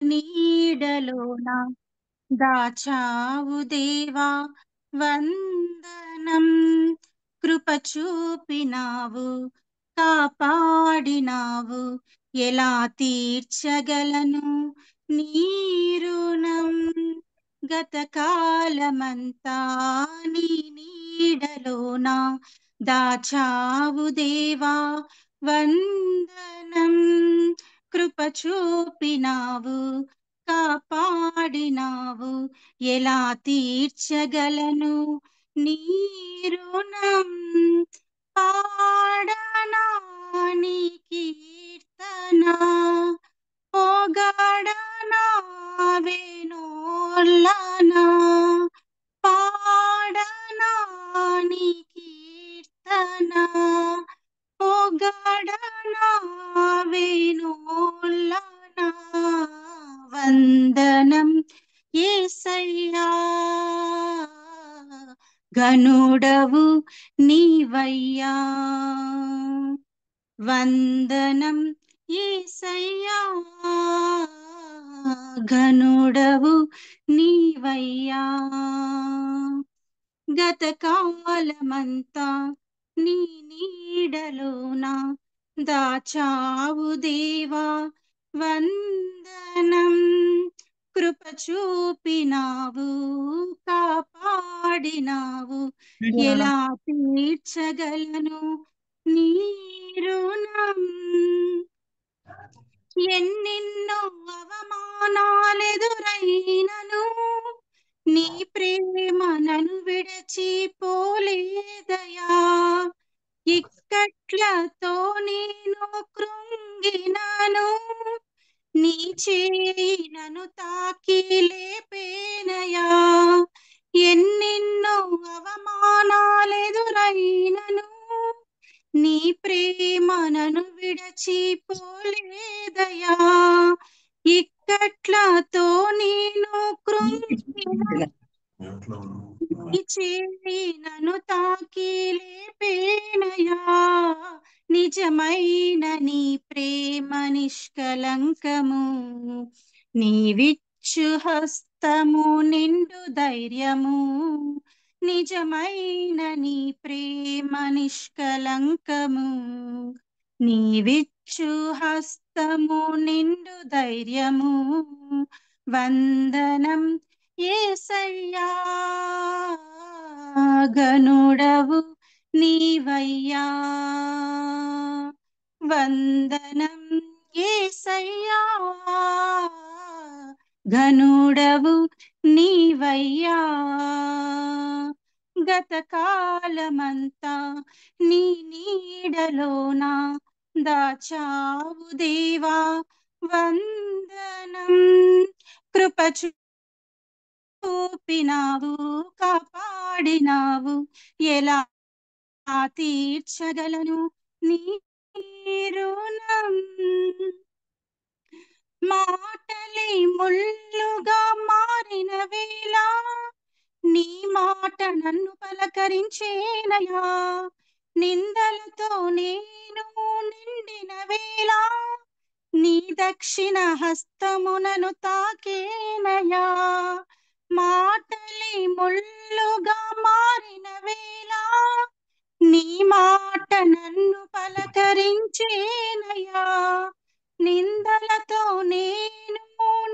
నీడలోన దాచావు దేవా వందనం. కృప చూపినావు, కాపాడినావు, ఎలా తీర్చగలను నీ రుణం. గతకాలమంతా నీ నీడలోన దాచావు దేవా వందనం. కృప చూపినావు, కాపాడినావు, ఎలా తీర్చగలను నీ రుణం. పాడనా నీ కీర్తన, పొగడనా వేణోళ్ళనా. పాడనా నీ కీర్తన, పొగడనా వేణోళ్ళనా. వందనం యేసయ్యా, ఘనుడవు నీవయ్యా. వందనం యేసయ్యా, ఘనుడవు నీవయ్యా. గతకాలమంతా నీ నీడలోన దాచావు దేవా వందనం. కృప చూపినావు, కాపాడినావు, ఎలా తీర్చగలను నీ రుణం. ఎన్నెన్నో అవమానాలెదురైనను నీ ప్రేమ నన్ను విడిచిపోలేదయా. ఇక్కట్లతో నేను కృంగినను, నీ చేయి నన్ను తాకి లేపేనయా. ఎన్నెన్నో అవమానాలెదురైనను నీ ప్రేమ నన్ను విడిచిపోలేదయా. ఇక్కట్లతో నేను కృంగినను, నీ చేయి నన్ను తాకి లేపేనయా. నిజమైన నీ ప్రేమ నిష్కలంకము, నీవిచ్చు హస్తము నిండు ధైర్యము. నిజమైన నీ ప్రేమ నిష్కలంకము, నీవిచ్చు హస్తము నిండు ధైర్యము. వందనం యేసయ్యా, ఘనుడవు నీవయ్యా. వందనం యేసయ్యా, ఘనుడవు నీవయ్యా. గతకాలమంతా నీ నీడలోన దాచావు దేవా వందనం. కృప చూపినావు, కాపాడినావు, ఎలా తీర్చగలను నీ రుణం. మాటలే ముళ్ళుగా మారిన వేళ నీ మాట నన్ను పలకరించేనయా. నిందలతో నేను నిండిన వేళ నీ దక్షిణ హస్తమునను తాకేనయా. మాటలే ముళ్ళుగా మారిన వేళ నీ మాట నన్ను పలకరించేనయా. నిందలతో నేను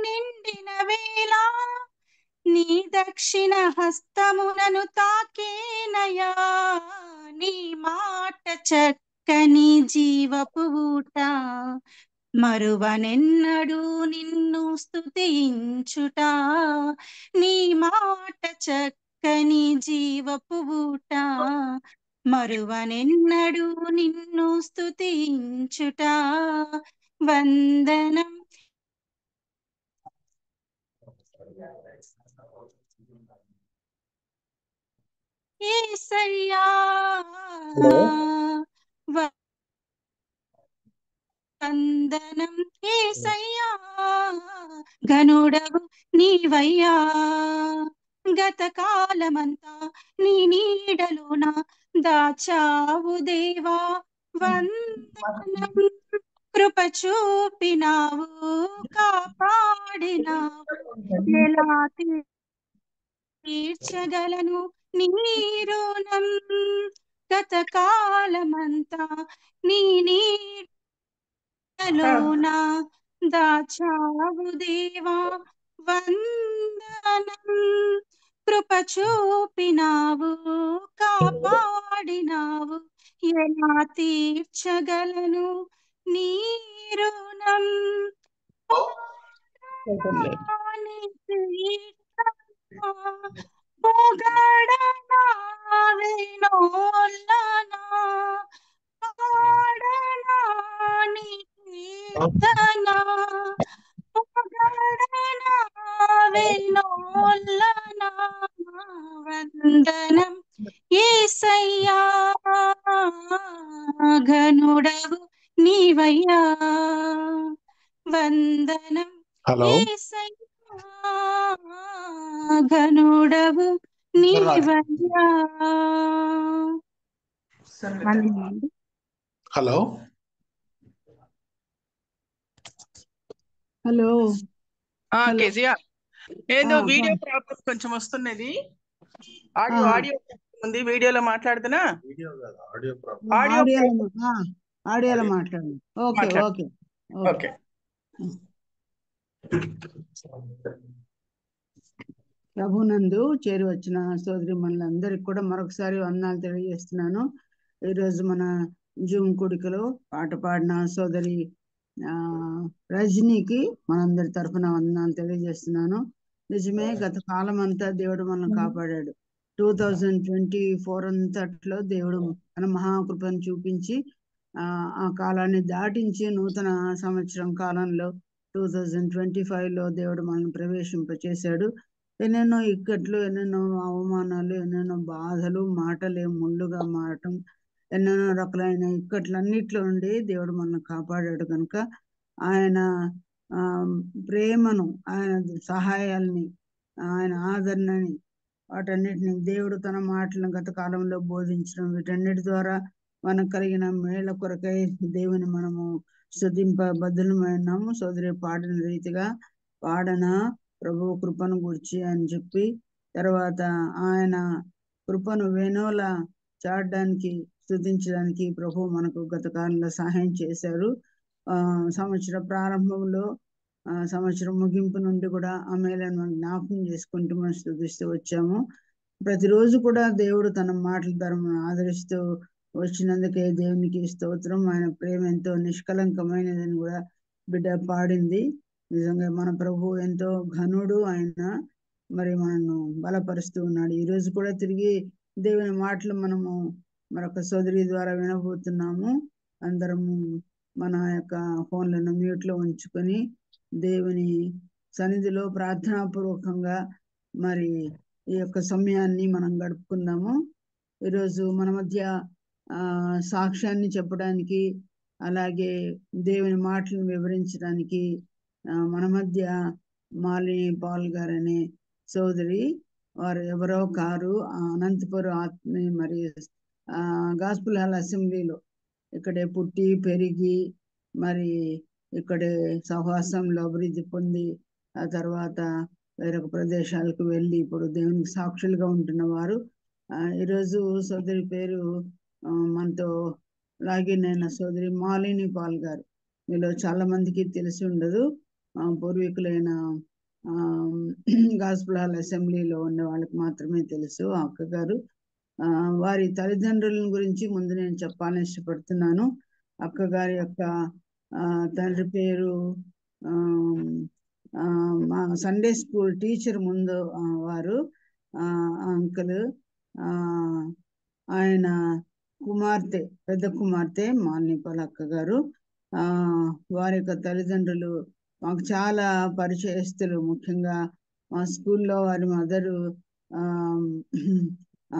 నిండిన వేళ నీ దక్షిణ హస్తమునను తాకేనయా. నీ మాట చక్కని జీవపు ఊట, మరువనెన్నడూ నిన్ను స్తుతించుట. నీ మాట చక్కని జీవపు ఊట, మరువనెన్నడూ నిన్ను స్తుతించుట. వందనం యేసయ్యా, వందనం యేసయ్యా, ఘనుడవు నీవయ్యా. గతకాలమంతా నీ నీడలోన దాచావు దేవా వందనం. కృప చూపినావు, కాపాడినావు, ఎలా తీర్చగలను నీ రుణం గతకాలమంతా నీ నీడలోన దాచావు దేవా వందనం కృప చూపినావు కాపాడినావు ఎలా తీర్చగలను నీ రుణం పొగడనా వినోలనా పాడనా నీ కీర్తన పొగడనా వినోలనా వందనం యేసయ్యా ఘనుడవు నీవయ్యా వందనం హలో యేసయ్యా ఘనుడవు నీవయ్యా. వందనాలండి. హలో హలో హలో కేజీఆర్ ఏందో ఆ, వీడియో బా- ప్రాబ్లం కొంచెం వస్తున్నది. ఆడియో ఆ, ఆడియో ఉంది, వీడియోలో మాట్లాడుతున్నా. ఆడియో ఆడియోలో ఆడియోలో మాట్లాడండి. ఓకే మాట్లాడు. ఓకే ఓకే ఓకే ప్రభునందు చేరి వచ్చిన సోదరి మనందరికి కూడా మరొకసారి వందనాలు తెలియజేస్తున్నాను. ఈరోజు మన జూమ్ కూడికలో పాట పాడిన సోదరి ఆ రజనీకి మనందరి తరఫున వందనాలు తెలియజేస్తున్నాను. నిజమే, గత కాలం అంతా దేవుడు మనల్ని కాపాడాడు. 2024 అంతట్లో దేవుడు తన మహాకృపను చూపించి ఆ కాలాన్ని దాటించి నూతన సంవత్సరం కాలంలో 2025లో దేవుడు మనల్ని ప్రవేశింపచేశాడు. ఎన్నెన్నో ఇక్కట్లు, ఎన్నెన్నో అవమానాలు, ఎన్నెన్నో బాధలు, మాటలే ముళ్ళుగా మారటం, ఎన్నెన్నో రకాలైన ఇక్కట్లన్నిట్లో నుండి దేవుడు మనల్ని కాపాడాడు. కనుక ఆయన ప్రేమను, ఆయన సహాయాల్ని, ఆయన ఆదరణని, వాటన్నిటిని దేవుడు తన మాటలను గత కాలంలో బోధించడం, వీటన్నిటి ద్వారా మనకు కలిగిన మేళ్ల కొరకై దేవుని మనము స్తుతింపబద్ధులమైనాము. సోదరి పాడిన రీతిగా పాడన ప్రభు కృపను గురించి అని చెప్పి, తర్వాత ఆయన కృపను వేణోల చాడడానికి స్తుతించడానికి ప్రభు మనకు గత కాలంలో సహాయం చేశారు. సంవత్సర ప్రారంభంలో సంవత్సరం ముగింపు నుండి కూడా ఆ మేలను మనం జ్ఞాపకం చేసుకుంటూ మనం స్తుతిస్తూ వచ్చాము. ప్రతిరోజు కూడా దేవుడు తన మాటల ద్వారా మనం ఆదరిస్తూ వచ్చినందుకే దేవునికి స్తోత్రం. ఆయన ప్రేమ ఎంతో నిష్కలంకమైనదని కూడా బిడ్డ పాడింది. నిజంగా మన ప్రభు ఎంతో ఘనుడు. ఆయన మరి మనను బలపరుస్తూ ఉన్నాడు. ఈ రోజు కూడా తిరిగి దేవుని మాటలు మనము మరొక సోదరి ద్వారా వినబోతున్నాము. అందరము మన యొక్క ఫోన్లను మ్యూట్లో ఉంచుకొని దేవుని సన్నిధిలో ప్రార్థనాపూర్వకంగా మరి ఈ యొక్క సమయాన్ని మనం గడుపుకుందాము. ఈరోజు మన మధ్య సాక్ష్యాన్ని చెప్పడానికి, అలాగే దేవుని మాటలను వివరించడానికి మన మధ్య మాలిని పాల్ గారు అనే సోదరి, వారు ఎవరో కారు, అనంతపురం ఆత్మీయ మరి గాస్పుల్ హాల్ అసెంబ్లీలో ఇక్కడే పుట్టి పెరిగి మరి ఇక్కడే సహవాసంలో అభివృద్ధి పొంది ఆ తర్వాత వేరొక ప్రదేశాలకు వెళ్ళి ఇప్పుడు దేవునికి సాక్షులుగా ఉంటున్న వారు. ఈరోజు సోదరి పేరు మనతో లాగిన్ అయిన సోదరి మాలిని పాల్ గారు. మీలో చాలా మందికి తెలిసి ఉండదు. పూర్వీకులైన గాస్పుల్ హాల్ అసెంబ్లీలో ఉన్న వాళ్ళకి మాత్రమే తెలుసు ఆ అక్క గారు. వారి తల్లిదండ్రుల గురించి ముందు నేను చెప్పాలని ఇష్టపడుతున్నాను. అక్క గారి యొక్క తండ్రి పేరు మా సండే స్కూల్ టీచర్ ముందు వారు అంకుల్. ఆయన కుమార్తె, పెద్ద కుమార్తె మాలినిపాల్ అక్క గారు. వారి యొక్క తల్లిదండ్రులు మాకు చాలా పరిచయస్తులు. ముఖ్యంగా మా స్కూల్లో వారి మదరు,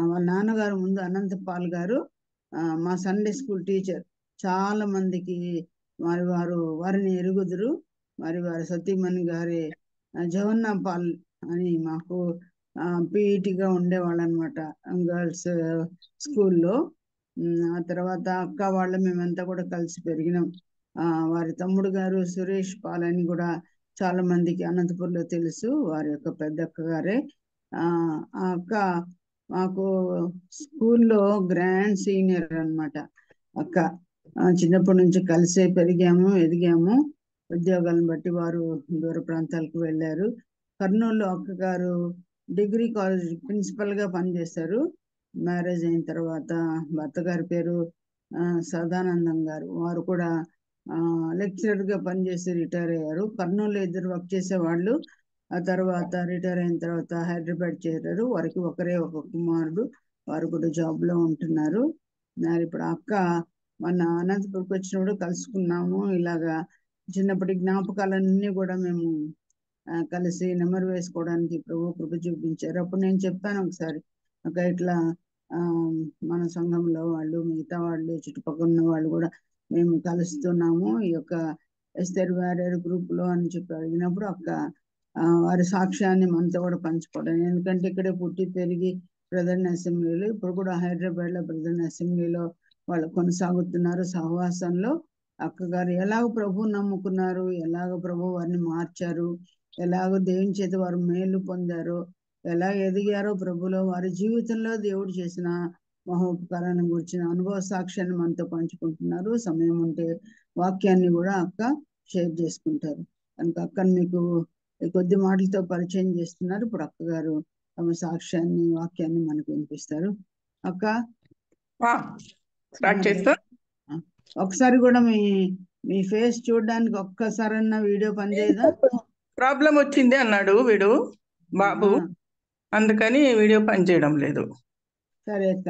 వాళ్ళ నాన్నగారు ముందు అనంతపాల్ గారు మా సండే స్కూల్ టీచర్. చాలా మందికి వారిని ఎరుగుదురు. మరి వారి సతీమణి గారి జవన్నా పాల్ అని మాకు పీఈటీగా ఉండేవాళ్ళు అనమాట గర్ల్స్ స్కూల్లో. ఆ తర్వాత అక్క వాళ్ళ మేమంతా కూడా కలిసి పెరిగినాం. వారి తమ్ముడు గారు సురేష్ పాల్ అని కూడా చాలా మందికి అనంతపూర్లో తెలుసు, వారి యొక్క పెద్ద అక్క గారే. ఆ అక్క మాకు స్కూల్లో గ్రాండ్ సీనియర్ అన్నమాట. అక్క చిన్నప్పటి నుంచి కలిసే పెరిగాము, ఎదిగాము. ఉద్యోగాలను బట్టి వారు దూర ప్రాంతాలకు వెళ్ళారు. కర్నూలులో అక్క గారు డిగ్రీ కాలేజ్ ప్రిన్సిపల్ గా పనిచేశారు. మ్యారేజ్ అయిన తర్వాత భర్త గారి పేరు సదానందం గారు. వారు కూడా లెక్చరర్ గా పనిచేసి రిటైర్ అయ్యారు. కర్నూలులో ఇద్దరు వర్క్ చేసేవాళ్ళు. ఆ తర్వాత రిటైర్ అయిన తర్వాత హైదరాబాద్ చేరారు. వారికి ఒకరే ఒక కుమారుడు, వారు కూడా జాబ్ లో ఉంటున్నారు. మరి ఇప్పుడు అక్క మన అనంతపురంకి వచ్చినప్పుడు కలుసుకున్నాము. ఇలాగా చిన్నప్పటి జ్ఞాపకాలన్నీ కూడా మేము కలిసి నెమరు వేసుకోవడానికి ప్రభు కృప చూపించారు. అప్పుడు నేను చెప్పాను ఒకసారి, అక్క ఇట్లా మన సంఘంలో వాళ్ళు, మిగతా వాళ్ళు, చుట్టుపక్కల ఉన్న వాళ్ళు కూడా మేము కలుస్తున్నాము ఈ యొక్క ఎస్తర్ వారియర్ గ్రూప్ లో అని చెప్పి అడిగినప్పుడు అక్క వారి సాక్ష్యాన్ని మనతో కూడా పంచుకోవడం. ఎందుకంటే ఇక్కడే పుట్టి పెరిగి బ్రదర్న్ అసెంబ్లీలో, ఇప్పుడు కూడా హైదరాబాద్ లో బ్రదర్న్ అసెంబ్లీలో వాళ్ళు కొనసాగుతున్నారు సహవాసంలో. అక్కగారు ఎలాగ ప్రభు నమ్ముకున్నారు, ఎలాగ ప్రభు వారిని మార్చారు, ఎలాగో దేవుని చేత వారు మేలు పొందారో, ఎలా ఎదిగారో ప్రభులో, వారి జీవితంలో దేవుడు చేసిన మహోపకారాన్ని గురించిన అనుభవ సాక్ష్యాన్ని మనతో పంచుకుంటున్నారు. సమయం ఉంటే వాక్యాన్ని కూడా అక్క షేర్ చేసుకుంటారు. కనుక అక్కను మీకు కొద్ది మాటలతో పరిచయం చేస్తున్నారు. ఇప్పుడు అక్క గారు తమ సాక్ష్యాన్ని, వాక్యాన్ని మనకు వినిపిస్తారు. అక్క స్టార్ట్ చేస్తా. ఒకసారి కూడా మీ ఫేస్ చూడడానికి ఒక్కసారన్నా వీడియో పనిచేయదా? ప్రాబ్లం వచ్చింది అన్నాడు వీడు బాబు, అందుకని వీడియో పనిచేయడం లేదు. సరే అక్క,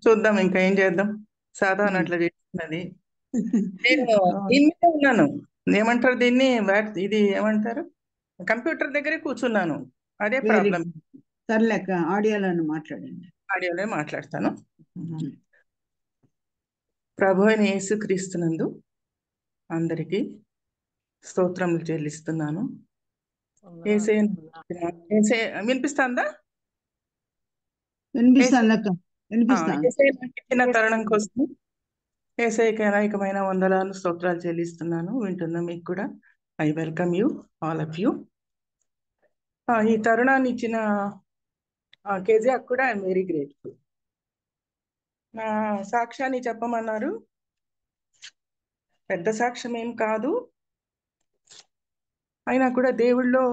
చూద్దాం ఇంకా ఏం చేద్దాం. సాధారణ అట్లా చేస్తున్నది. నేను దీని మీద ఉన్నాను, ఏమంటారు దీన్ని, ఇది ఏమంటారు, కంప్యూటర్ దగ్గరే కూర్చున్నాను. అదే ప్రాబ్లం. సర్లేక ఆడియోలో మాట్లాడండి. ఆడియోలో మాట్లాడతాను. ప్రభు అయిన యేసుక్రీస్తునందు అందరికీ స్తోత్రములు చెల్లిస్తున్నాను. వినిపిస్తుందా? ఇచ్చిన తరుణం కోసం యేసయ్యకి అనేకమైన వందనాలు, స్తోత్రాలు చెల్లిస్తున్నాను. వింటున్నా మీకు కూడా I welcome you, all of you. ఈ తరుణాన్ని ఇచ్చిన కేజీఆర్ కూడా ఐఎమ్ వెరీ గ్రేట్ఫుల్. నా సాక్ష్యాన్ని చెప్పమన్నారు. పెద్ద సాక్ష్యం ఏం కాదు, అయినా కూడా దేవుళ్ళో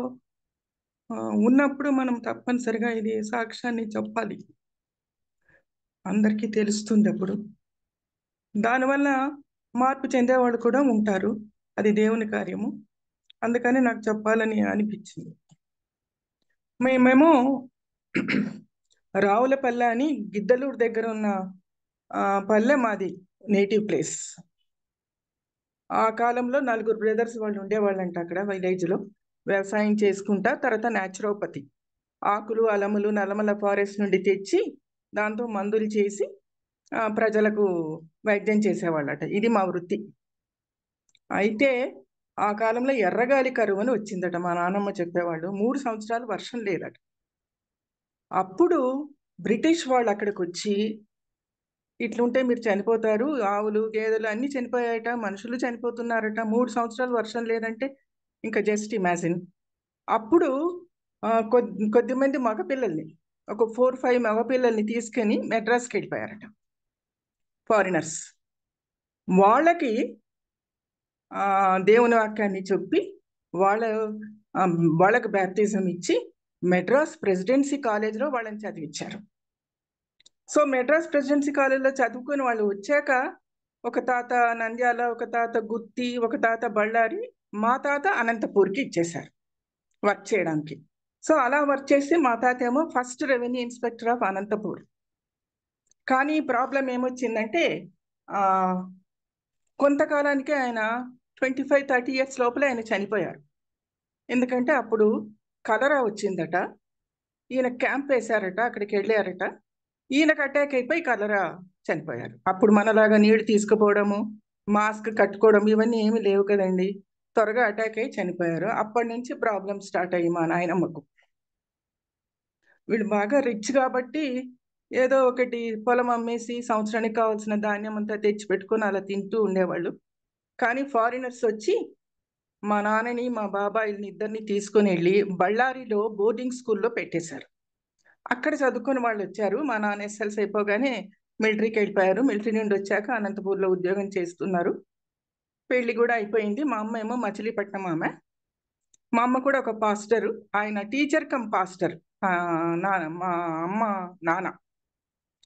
ఉన్నప్పుడు మనం తప్పనిసరిగా ఇది సాక్ష్యాన్ని చెప్పాలి. అందరికీ తెలుస్తుంది అప్పుడు. దానివల్ల మార్పు చెందేవాళ్ళు కూడా ఉంటారు. అది దేవుని కార్యము. అందుకని నాకు చెప్పాలని అనిపించింది. మేమేమో రావులపల్లె అని గిద్దలూరు దగ్గర ఉన్న పల్లె మాది నేటివ్ ప్లేస్. ఆ కాలంలో 4 బ్రదర్స్ వాళ్ళు ఉండేవాళ్ళంట అక్కడ విలేజ్లో. వ్యవసాయం చేసుకుంటా, తర్వాత న్యాచురోపతి, ఆకులు, అలములు నల్లమల ఫారెస్ట్ నుండి తెచ్చి దాంతో మందులు చేసి ప్రజలకు వైద్యం చేసేవాళ్ళట. ఇది మా వృత్తి. అయితే ఆ కాలంలో ఎర్రగాలి కరువు అని వచ్చిందట. మా నాన్నమ్మ చెప్పేవాళ్ళు 3 సంవత్సరాలు వర్షం లేదట. అప్పుడు బ్రిటిష్ వాళ్ళు అక్కడికి వచ్చి, ఇట్లుంటే మీరు చనిపోతారు, ఆవులు గేదెలు అన్నీ చనిపోయాయట, మనుషులు చనిపోతున్నారట, 3 సంవత్సరాలు వర్షం లేదంటే ఇంకా జస్ట్ ఇమాజిన్. అప్పుడు కొద్దిమంది మగపిల్లల్ని, ఒక 4-5 మగపిల్లల్ని తీసుకొని మెడ్రాస్కి వెళ్ళిపోయారట ఫారినర్స్. వాళ్ళకి దేవుని వాక్యాన్ని చెప్పి వాళ్ళకి బ్యాప్టిజం ఇచ్చి మెడ్రాస్ ప్రెసిడెన్సీ కాలేజ్లో వాళ్ళని చదివించారు. సో మెడ్రాస్ ప్రెసిడెన్సీ కాలేజ్లో చదువుకుని వాళ్ళు వచ్చాక ఒక తాత నంద్యాల, ఒక తాత గుత్తి, ఒక తాత బళ్ళారి, మా తాత అనంతపూర్కి ఇచ్చేశారు వర్క్ చేయడానికి. సో అలా వర్క్ చేసి మా తాత ఏమో first revenue inspector of Anantapur. కానీ ప్రాబ్లం ఏమొచ్చిందంటే కొంతకాలానికి ఆయన 25-30 years లోపలే ఆయన చనిపోయారు. ఎందుకంటే అప్పుడు కలరా వచ్చిందట. ఈయన క్యాంప్ వేశారట, అక్కడికి వెళ్ళారట. ఈయనకు అటాక్ అయిపోయి కలరా చనిపోయారు. అప్పుడు మనలాగా నీళ్లు తీసుకుపోవడము, మాస్క్ కట్టుకోవడం ఇవన్నీ ఏమీ లేవు కదండి. త్వరగా అటాక్ అయ్యి చనిపోయారు. అప్పటి నుంచి ప్రాబ్లం స్టార్ట్ అయ్యి మా నాయనమ్మకు. వీళ్ళు బాగా రిచ్ కాబట్టి ఏదో ఒకటి పొలం అమ్మేసి సంవత్సరానికి కావాల్సిన ధాన్యం అంతా తెచ్చి పెట్టుకొని అలా తింటూ ఉండేవాళ్ళు. కానీ ఫారినర్స్ వచ్చి మా నాన్నని మా బాబాయిని ఇద్దరిని తీసుకొని వెళ్ళి బళ్ళారిలో బోర్డింగ్ స్కూల్లో పెట్టేశారు. అక్కడ చదువుకొని వాళ్ళు వచ్చారు. మా నాన్న ఎస్ఎల్సి అయిపోగానే మిలిటరీకి వెళ్ళిపోయారు. మిలిటరీ నుండి వచ్చాక అనంతపూర్లో ఉద్యోగం చేస్తున్నారు. పెళ్లి కూడా అయిపోయింది. మా అమ్మ ఏమో మచిలీపట్నం ఆమె. మా అమ్మ కూడా ఒక పాస్టరు. ఆయన టీచర్ కమ్ పాస్టర్ మా అమ్మ నాన్న.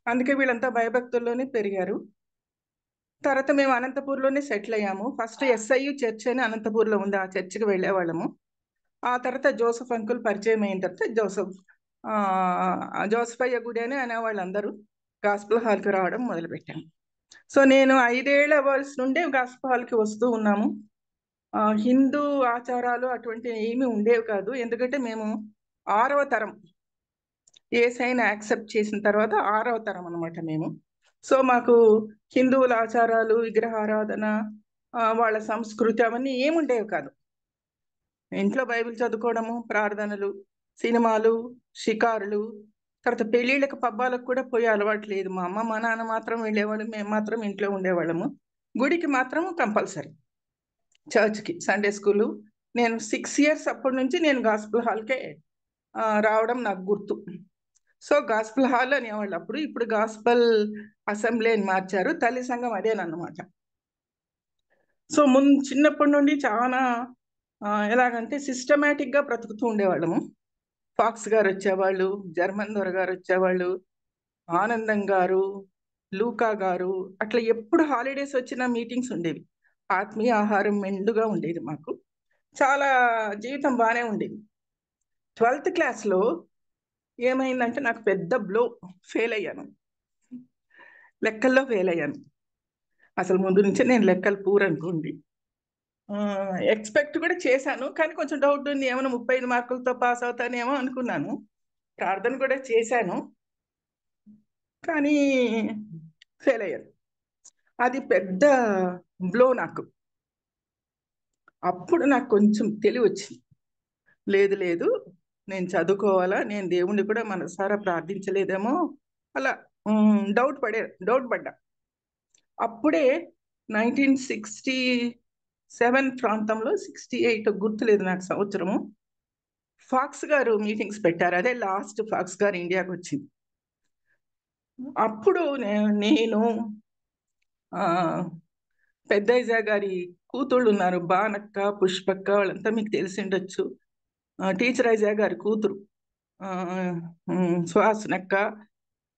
అందుకే వీళ్ళంతా భయభక్తుల్లోనే పెరిగారు. తర్వాత మేము అనంతపూర్లోనే సెటిల్ అయ్యాము. ఫస్ట్ SIU చర్చ్ అని అనంతపూర్లో ఉంది, ఆ చర్చికి వెళ్ళేవాళ్ళము. ఆ తర్వాత జోసఫ్ అంకుల్ పరిచయం అయిన తర్వాత జోసఫయ్య గుడి అని అనేవాళ్ళందరూ గాస్పుల్ హాల్కి రావడం మొదలుపెట్టాము. సో నేను 5 ఏళ్ల వయసు నుండే గాస్పుల్ హాల్కి వస్తూ ఉన్నాము. హిందూ ఆచారాలు అటువంటి ఏమీ ఉండేవి కాదు. ఎందుకంటే మేము 6వ తరం యేసయ్యని యాక్సెప్ట్ చేసిన తర్వాత 6వ తరం అనమాట మేము. సో మాకు హిందువుల ఆచారాలు, విగ్రహారాధన, వాళ్ళ సంస్కృతి అవన్నీ ఏముండేవి కాదు. ఇంట్లో బైబిల్ చదువుకోవడము, ప్రార్థనలు, సినిమాలు, షికారులు, తర్వాత పెళ్ళిళ్ళకి పబ్బాలకు కూడా పోయే అలవాటు లేదు. మా అమ్మ మా నాన్న మాత్రం వెళ్ళేవాళ్ళు, మేము మాత్రం ఇంట్లో ఉండేవాళ్ళము. గుడికి మాత్రం కంపల్సరీ, చర్చ్కి, సండే స్కూలు. నేను 6 ఇయర్స్ అప్పటి నుంచి నేను గాస్పుల్ హాల్కే రావడం నాకు గుర్తు. సో గాస్పుల్ హాల్ అనేవాళ్ళు అప్పుడు. ఇప్పుడు గాస్పల్ అసెంబ్లీ అని మార్చారు. తల్లి సంఘం అదేనన్నమాట. సో చిన్నప్పటి నుండి చాలా ఎలాగంటే సిస్టమేటిక్గా బ్రతుకుతూ ఉండేవాళ్ళము. ఫాక్స్ గారు వచ్చేవాళ్ళు, జర్మన్ దొర గారు వచ్చేవాళ్ళు, ఆనందం గారు, లూకా గారు, అట్లా ఎప్పుడు హాలిడేస్ వచ్చిన మీటింగ్స్ ఉండేవి. ఆత్మీయ ఆహారం మెండుగా ఉండేది మాకు. చాలా జీవితం బాగానే ఉండేది. 12th క్లాస్లో ఏమైందంటే నాకు పెద్ద బ్లో. ఫెయిల్ అయ్యాను, లెక్కల్లో ఫెయిల్ అయ్యాను. అసలు ముందు నుంచే నేను లెక్కలు పూర్ అనుకోండి. ఎక్స్పెక్ట్ కూడా చేశాను, కానీ కొంచెం డౌట్ ఉంది, ఏమైనా 35 మార్కులతో పాస్ అవుతానేమో అనుకున్నాను. ప్రార్థన కూడా చేశాను, కానీ ఫెయిల్ అయ్యాను. అది పెద్ద బ్లో నాకు. అప్పుడు నాకు కొంచెం తెలివి వచ్చింది, లేదు లేదు నేను చదువుకోవాలా, నేను దేవుణ్ణి కూడా మనసారా ప్రార్థించలేదేమో, అలా డౌట్ పడ్డా. అప్పుడే 1967 ప్రాంతంలో, 68 గుర్తులేదు నాకు సంవత్సరము, ఫాక్స్ గారు మీటింగ్స్ పెట్టారు. అదే లాస్ట్ ఫాక్స్ గారు ఇండియాకి వచ్చింది. అప్పుడు నేను పెద్దయ్య గారి కూతుళ్ళు ఉన్నారు, బానక్క, పుష్పక్క, వాళ్ళంతా మీకు తెలిసి ఉండొచ్చు. టీచర్ అయ్య గారి కూతురు సుహాసనక్క,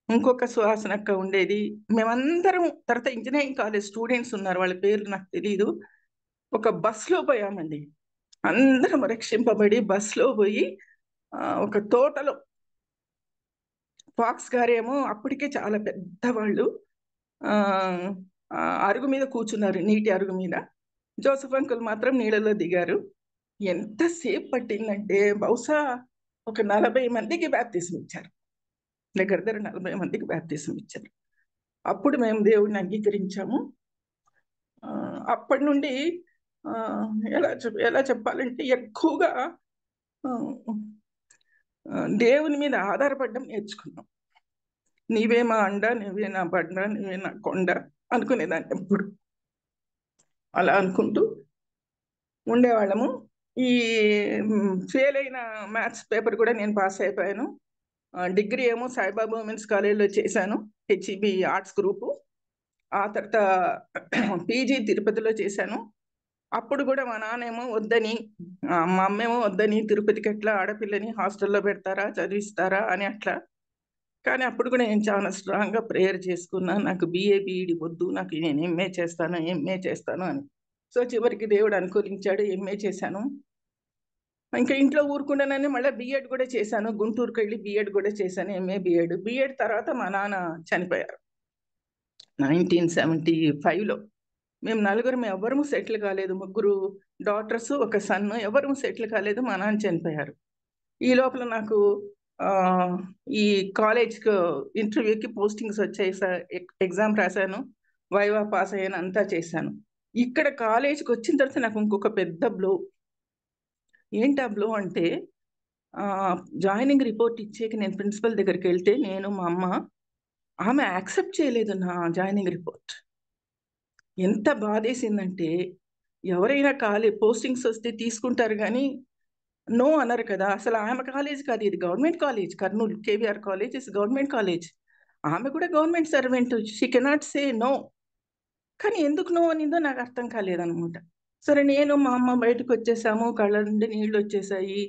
ఇంకొక సుహాసనక్క ఉండేది. మేమందరం తర్వాత ఇంజనీరింగ్ కాలేజ్ స్టూడెంట్స్ ఉన్నారు, వాళ్ళ పేర్లు నాకు తెలియదు. ఒక బస్లో పోయామండి, అందరం రక్షింపబడి బస్లో పోయి ఒక తోటలో, ఫాక్స్ గారేమో అప్పటికే చాలా పెద్దవాళ్ళు, అరుగు మీద కూర్చున్నారు, నీటి అరుగు మీద. జోసఫ్ అంకుల్ మాత్రం నీళ్ళలో దిగారు. ఎంతసేపు పట్టిందంటే బహుశా ఒక 40 మందికి బ్యాప్టిజం ఇచ్చారు, దగ్గర 40 మందికి బ్యాప్టిజం ఇచ్చారు. అప్పుడు మేము దేవుడిని అంగీకరించాము. అప్పటి నుండి ఎలా చెప్పాలంటే ఎక్కువగా దేవుని మీద ఆధారపడడం నేర్చుకున్నాం. నీవే మా అండ, నీవే నా బండ, నీవే నా కొండ అనుకునేదాన్ని ఎప్పుడు. అలా అనుకుంటూ ఉండేవాళ్ళము. ఈ ఫెయిల్ అయిన మ్యాథ్స్ పేపర్ కూడా నేను పాస్ అయిపోయాను. డిగ్రీ ఏమో సాయిబాబా ఉమెన్స్ కాలేజ్లో చేశాను, HEB ఆర్ట్స్ గ్రూపు. ఆ తర్వాత PG తిరుపతిలో చేశాను. అప్పుడు కూడా మా నాన్నేమో వద్దని, మా అమ్మేమో వద్దని, తిరుపతికి ఎట్లా ఆడపిల్లని హాస్టల్లో పెడతారా, చదివిస్తారా అని అట్లా. కానీ అప్పుడు కూడా నేను చాలా స్ట్రాంగ్గా ప్రేయర్ చేసుకున్నాను, నాకు BA BEd వద్దు, నాకు నేను MA చేస్తాను అని. సో చివరికి దేవుడు అనుకూలించాడు, MA చేశాను. ఇంకా ఇంట్లో ఊరుకుండానని మళ్ళీ B.Ed కూడా చేశాను, గుంటూరుకి వెళ్ళి B.Ed కూడా చేశాను, MA B.Ed తర్వాత మా నాన్న చనిపోయారు 1975లో. మేము నలుగురు ఎవరము సెటిల్ కాలేదు, 3 డాటర్స్, ఒక సన్, ఎవరు సెటిల్ కాలేదు. మా నాన్న చనిపోయారు. ఈ లోపల నాకు ఈ కాలేజ్కి ఇంటర్వ్యూకి పోస్టింగ్స్ వచ్చాయి సార్. ఎగ్జామ్ రాశాను, వైవా పాస్ అయ్యాను, అంతా చేశాను. ఇక్కడ కాలేజ్కి వచ్చిన తర్వాత నాకు ఇంకొక పెద్ద బ్లో. ఏంటి ఆ బ్లో అంటే, జాయినింగ్ రిపోర్ట్ ఇచ్చేకి నేను ప్రిన్సిపల్ దగ్గరికి వెళ్తే, నేను మా అమ్మ, ఆమె యాక్సెప్ట్ చేయలేదు నా జాయినింగ్ రిపోర్ట్. ఎంత బాధేసిందంటే, ఎవరైనా పోస్టింగ్స్ వస్తే తీసుకుంటారు కానీ నో అన్నారు కదా. అసలు ఆమె కాలేజ్ కాదు, ఇది government college. Kurnool KVR college is government college. ఆమె కూడా government servant, she cannot say no. కానీ ఎందుకు నో అనిందో నాకు అర్థం కాలేదనమాట. సరే, నేను మా అమ్మ బయటకు వచ్చేసాము, కళ్ళ నుండి నీళ్ళు వచ్చేసాయి.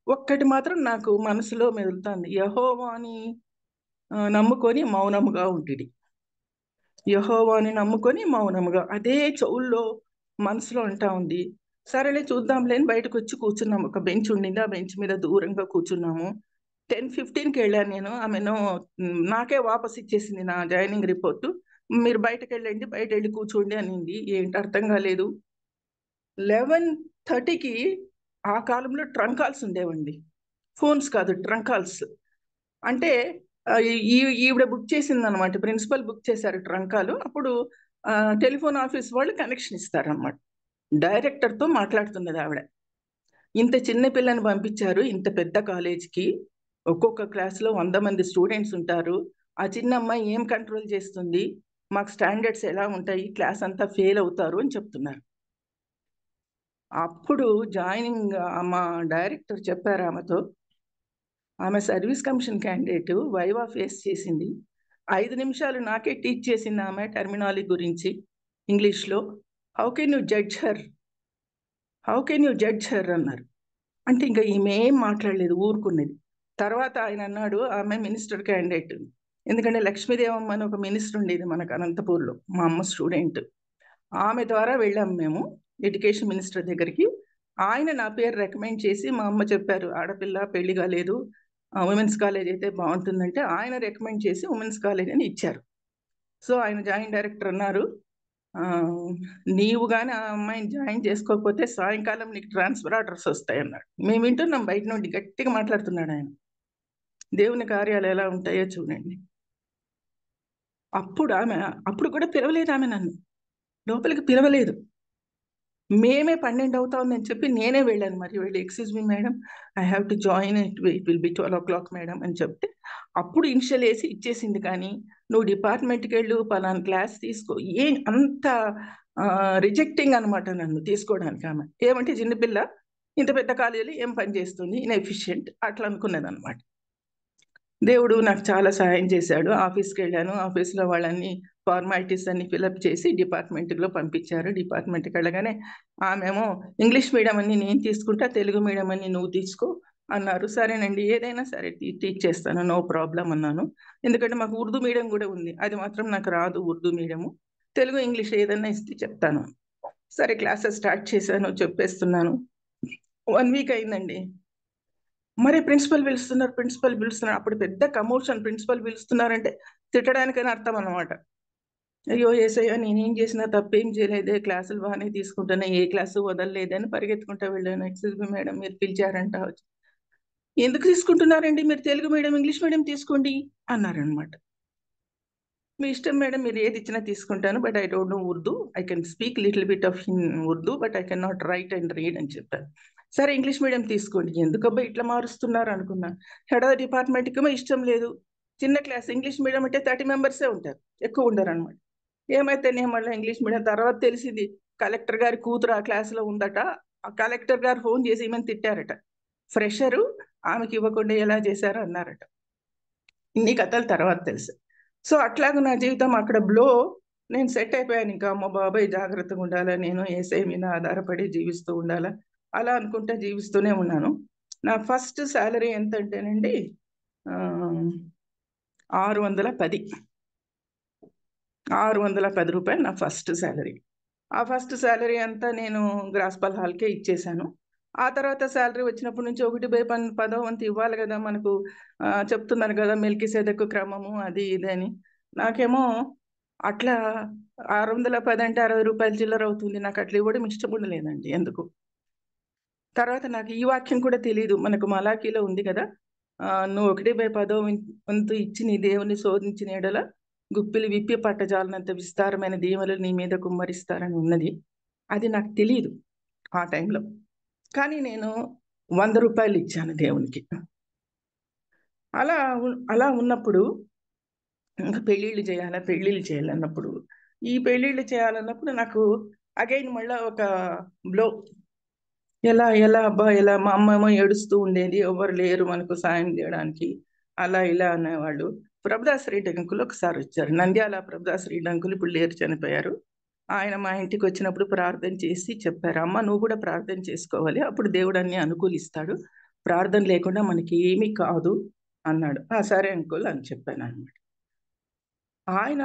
ఒక్కటి మాత్రం నాకు మనసులో మెదులుతుంది, యెహోవాని నమ్ముకొని మౌనముగా ఉంటిడి. యెహోవాని నమ్ముకొని మౌనముగా, అదే చెవుల్లో మనసులో అంటా ఉంది. సరేలే చూద్దాంలే అని బయటకు వచ్చి కూర్చున్నాము. ఒక బెంచ్ ఉండింది, ఆ బెంచ్ మీద దూరంగా కూర్చున్నాము. 10:15కి వెళ్ళాను నేను. ఆమెను నాకే వాపస్ ఇచ్చేసింది నా జాయినింగ్ రిపోర్టు. మీరు బయటకు వెళ్ళండి, బయట వెళ్ళి కూర్చోండి అనింది. ఏంటి అర్థం కాలేదు. 11:30కి ఆ కాలంలో ట్రంక్ కాల్స్ ఉండేవండి, ఫోన్స్ కాదు, ట్రంక్ కాల్స్. అంటే ఈవిడ బుక్ చేసింది అనమాట, ప్రిన్సిపల్ బుక్ చేశారు ట్రంక్ కాల్. అప్పుడు టెలిఫోన్ ఆఫీస్ వాళ్ళు కనెక్షన్ ఇస్తారనమాట. డైరెక్టర్తో మాట్లాడుతున్నది ఆవిడ. ఇంత చిన్న పిల్లని పంపించారు ఇంత పెద్ద కాలేజ్కి, ఒక్కొక్క క్లాస్లో 100 మంది స్టూడెంట్స్ ఉంటారు. ఆ చిన్న అమ్మాయి ఏం కంట్రోల్ చేస్తుంది, మాకు స్టాండర్డ్స్ ఎలా ఉంటాయి, క్లాస్ అంతా ఫెయిల్ అవుతారు అని చెప్తున్నారు. అప్పుడు జాయినింగ్ మా డైరెక్టర్ చెప్పారు ఆమెతో, ఆమె service commission candidate, viva face చేసింది. 5 నిమిషాలు నాకే టీచ్ చేసింది ఆమె టెర్మినాలజీ గురించి ఇంగ్లీష్లో. How can you judge her అన్నారు. అంటే ఇంకా ఈమె ఏం మాట్లాడలేదు, ఊరుకున్నది. తర్వాత ఆయన అన్నాడు, ఆమె మినిస్టర్ క్యాండిడేట్. ఎందుకంటే లక్ష్మీదేవమ్మ అని ఒక మినిస్టర్ ఉండేది మనకు అనంతపూర్లో, మా అమ్మ స్టూడెంట్. ఆమె ద్వారా వెళ్ళాము మేము ఎడ్యుకేషన్ మినిస్టర్ దగ్గరికి. ఆయన నా పేరు రికమెండ్ చేసి, మా అమ్మ చెప్పారు ఆడపిల్ల పెళ్లి కాలేదు, ఉమెన్స్ కాలేజ్ అయితే బాగుంటుందంటే ఆయన రికమెండ్ చేసి ఉమెన్స్ కాలేజ్ అని ఇచ్చారు. సో ఆయన జాయింట్ డైరెక్టర్ అన్నారు, నీవు కానీ ఆ అమ్మాయిని జాయిన్ చేసుకోకపోతే సాయంకాలం నీకు ట్రాన్స్ఫర్ ఆర్డర్స్ వస్తాయి అన్నాడు. మేము వింటున్నాం, బయట నుండి గట్టిగా మాట్లాడుతున్నాడు ఆయన. దేవుని కార్యాలు ఎలా ఉంటాయో చూడండి. అప్పుడు కూడా పిలవలేదు ఆమె, నన్ను లోపలికి పిలవలేదు. మేమే 12 అవుతామని చెప్పి నేనే వెళ్ళాను. మరి వెళ్ళి, excuse me madam, I have to join, it will be 12 o'clock madam అని చెప్తే అప్పుడు ఇనిషియల్ వేసి ఇచ్చేసింది. కానీ నువ్వు డిపార్ట్మెంట్కి వెళ్ళు, పలానా క్లాస్ తీసుకో, ఏం అంత రిజెక్టింగ్ అనమాట నన్ను తీసుకోవడానికి. ఆమె ఏమంటే చిన్నపిల్ల, ఇంత పెద్ద కాలేజీలో ఏం పని చేస్తుంది, ఇన్ఎఫిషియెంట్ అట్లా అనుకున్నది అనమాట. దేవుడు నాకు చాలా సహాయం చేశాడు. ఆఫీస్కి వెళ్ళాను, ఆఫీస్లో వాళ్ళని ఫార్మాలిటీస్ అన్ని ఫిలప్ చేసి డిపార్ట్మెంట్లో పంపించారు. డిపార్ట్మెంట్కి వెళ్ళగానే ఆమెమో ఇంగ్లీష్ మీడియం అని నేను తీసుకుంటా, తెలుగు మీడియం అని నువ్వు తీసుకో అన్నారు. సరేనండి, ఏదైనా సరే టీచ్ చేస్తాను, నో ప్రాబ్లం అన్నాను. ఎందుకంటే మాకు ఉర్దూ మీడియం కూడా ఉంది, అది మాత్రం నాకు రాదు ఉర్దూ మీడియము. తెలుగు ఇంగ్లీష్ ఏదైనా ఇస్తే చెప్తాను. సరే క్లాసెస్ స్టార్ట్ చేశాను, చెప్పేస్తున్నాను. 1 వీక్ అయిందండి. మరి ప్రిన్సిపల్ పిలుస్తున్నారు. అప్పుడు పెద్ద కమోషన్, ప్రిన్సిపల్ పిలుస్తున్నారంటే తిట్టడానికని అర్థం అన్నమాట. అయ్యో ఏసయ్యా, నేనేం చేసినా తప్పేం చేయలేదే, క్లాసులు బాగానే తీసుకుంటున్నా, ఏ క్లాసు వదలలేదని పరిగెత్తుకుంటా వెళ్ళాను. ఎక్స్క్యూజ్ మీ మేడం, మీరు పిలిచారంట. ఎందుకు తీసుకుంటున్నారండి మీరు, తెలుగు మీడియం ఇంగ్లీష్ మీడియం తీసుకోండి అన్నారనమాట. మీ ఇష్టం మేడం, మీరు ఏది ఇచ్చినా తీసుకుంటాను, but I don't know Urdu, I can speak little bit of Urdu, but I can not right and read అని చెప్పారు. సరే ఇంగ్లీష్ మీడియం తీసుకోండి. ఎందుకబ్బా ఇట్లా మారుస్తున్నారు అనుకున్నాను. హెడ్ ఆఫ్ ద డిపార్ట్మెంట్కి ఇష్టం లేదు. చిన్న క్లాస్, ఇంగ్లీష్ మీడియం అంటే 30 మెంబర్సే ఉంటారు, ఎక్కువ ఉండరు అనమాట. ఏమైతే నేను మళ్ళీ ఇంగ్లీష్ మీడియం. తర్వాత తెలిసింది కలెక్టర్ గారి కూతురు ఆ క్లాస్లో ఉందట. ఆ కలెక్టర్ గారు ఫోన్ చేసి ఈమెను తిట్టారట. ఫ్రెషరు, ఆమెకి ఇవ్వకుండా ఎలా చేశారు అన్నారట. ఇన్ని కథలు తర్వాత తెలుసు. సో అట్లాగ నా జీవితం అక్కడ నేను సెట్ అయిపోయాను. ఇంకా అమ్మ బాబాయ్ జాగ్రత్తగా ఉండాలా, నేను ఏసై మీద ఆధారపడి జీవిస్తూ ఉండాలా, అలా అనుకుంటే జీవిస్తూనే ఉన్నాను. నా ఫస్ట్ శాలరీ ఎంత అంటేనండి 610 రూపాయలు నా ఫస్ట్ శాలరీ. ఆ ఫస్ట్ శాలరీ అంతా నేను గ్రాస్పల్ హాల్కే ఇచ్చేసాను. ఆ తర్వాత శాలరీ వచ్చినప్పటి నుంచి 1/10 వంతు ఇవ్వాలి కదా మనకు, చెప్తున్నారు కదా మెల్కీసెదెకు క్రమము అది ఇది అని. నాకేమో అట్లా 610 అంటే 60 రూపాయలు చిల్లర అవుతుంది. నాకు అట్లా ఇవ్వడం ఇష్టం ఉండలేదండి ఎందుకు. తర్వాత నాకు ఈ వాక్యం కూడా తెలియదు, మనకు మలాకీలో ఉంది కదా, నువ్వు 1/10 వంతు ఇచ్చి నీ దేవుని శోధించిన ఎడల గుప్పిలు విప్పి పట్టజాలనంత విస్తారమైన దీవెనలు నీ మీద కుమ్మరిస్తారని ఉన్నది. అది నాకు తెలియదు ఆ టైంలో. కానీ నేను 100 రూపాయలు ఇచ్చాను దేవునికి. అలా ఉన్నప్పుడు ఇంకా పెళ్ళిళ్ళు చేయాలన్నప్పుడు, ఈ పెళ్ళిళ్ళు చేయాలన్నప్పుడు నాకు అగైన్ మళ్ళా ఒక బ్లో. ఎలా ఎలా అబ్బా ఎలా, మా అమ్మ ఏమో ఏడుస్తూ ఉండేది, ఎవరు లేరు మనకు సాయం చేయడానికి, అలా ఇలా అనేవాళ్ళు. ప్రభుదాస్ రెడ్డి అంకుల్ ఒకసారి వచ్చారు, నంద్యాల ప్రభుదాస్ రెడ్డి అంకుల్, ఇప్పుడు లేరు, చనిపోయారు. ఆయన మా ఇంటికి వచ్చినప్పుడు ప్రార్థన చేసి చెప్పారు, అమ్మ నువ్వు కూడా ప్రార్థన చేసుకోవాలి, అప్పుడు దేవుడు అన్ని అనుకూలిస్తాడు, ప్రార్థన లేకుండా మనకి ఏమీ కాదు అన్నాడు. సరే అంకుల్ అని చెప్పాను అనమాట. ఆయన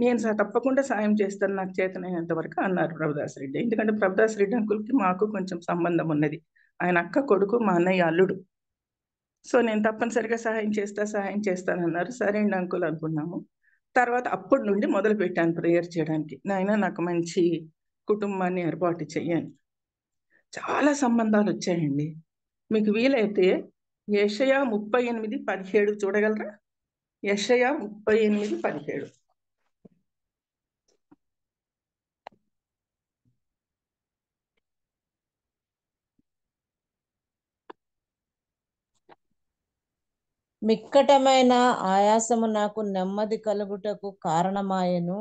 నేను తప్పకుండా సాయం చేస్తాను నాకు చేతనైనంత వరకు అన్నారు ప్రభుదాస్ రెడ్డి. ఎందుకంటే ప్రభుదాస్ రెడ్డి అంకుల్కి మాకు కొంచెం సంబంధం ఉన్నది, ఆయన అక్క కొడుకు మా అన్నయ్య అల్లుడు. సో నేను తప్పనిసరిగా సహాయం చేస్తానన్నారు. సరే అండి అంకుల్ అనుకున్నాము. తర్వాత అప్పటి నుండి మొదలు పెట్టాను ప్రేయర్ చేయడానికి, నాయన నాకు మంచి కుటుంబాన్ని ఏర్పాటు చెయ్యని. చాలా సంబంధాలు వచ్చాయండి. మీకు వీలైతే యెషయా 38:17 చూడగలరా? యెషయా 38:17. మిక్కటమైన ఆయాసము నాకు నెమ్మది కలుగుటకు కారణమాయెను.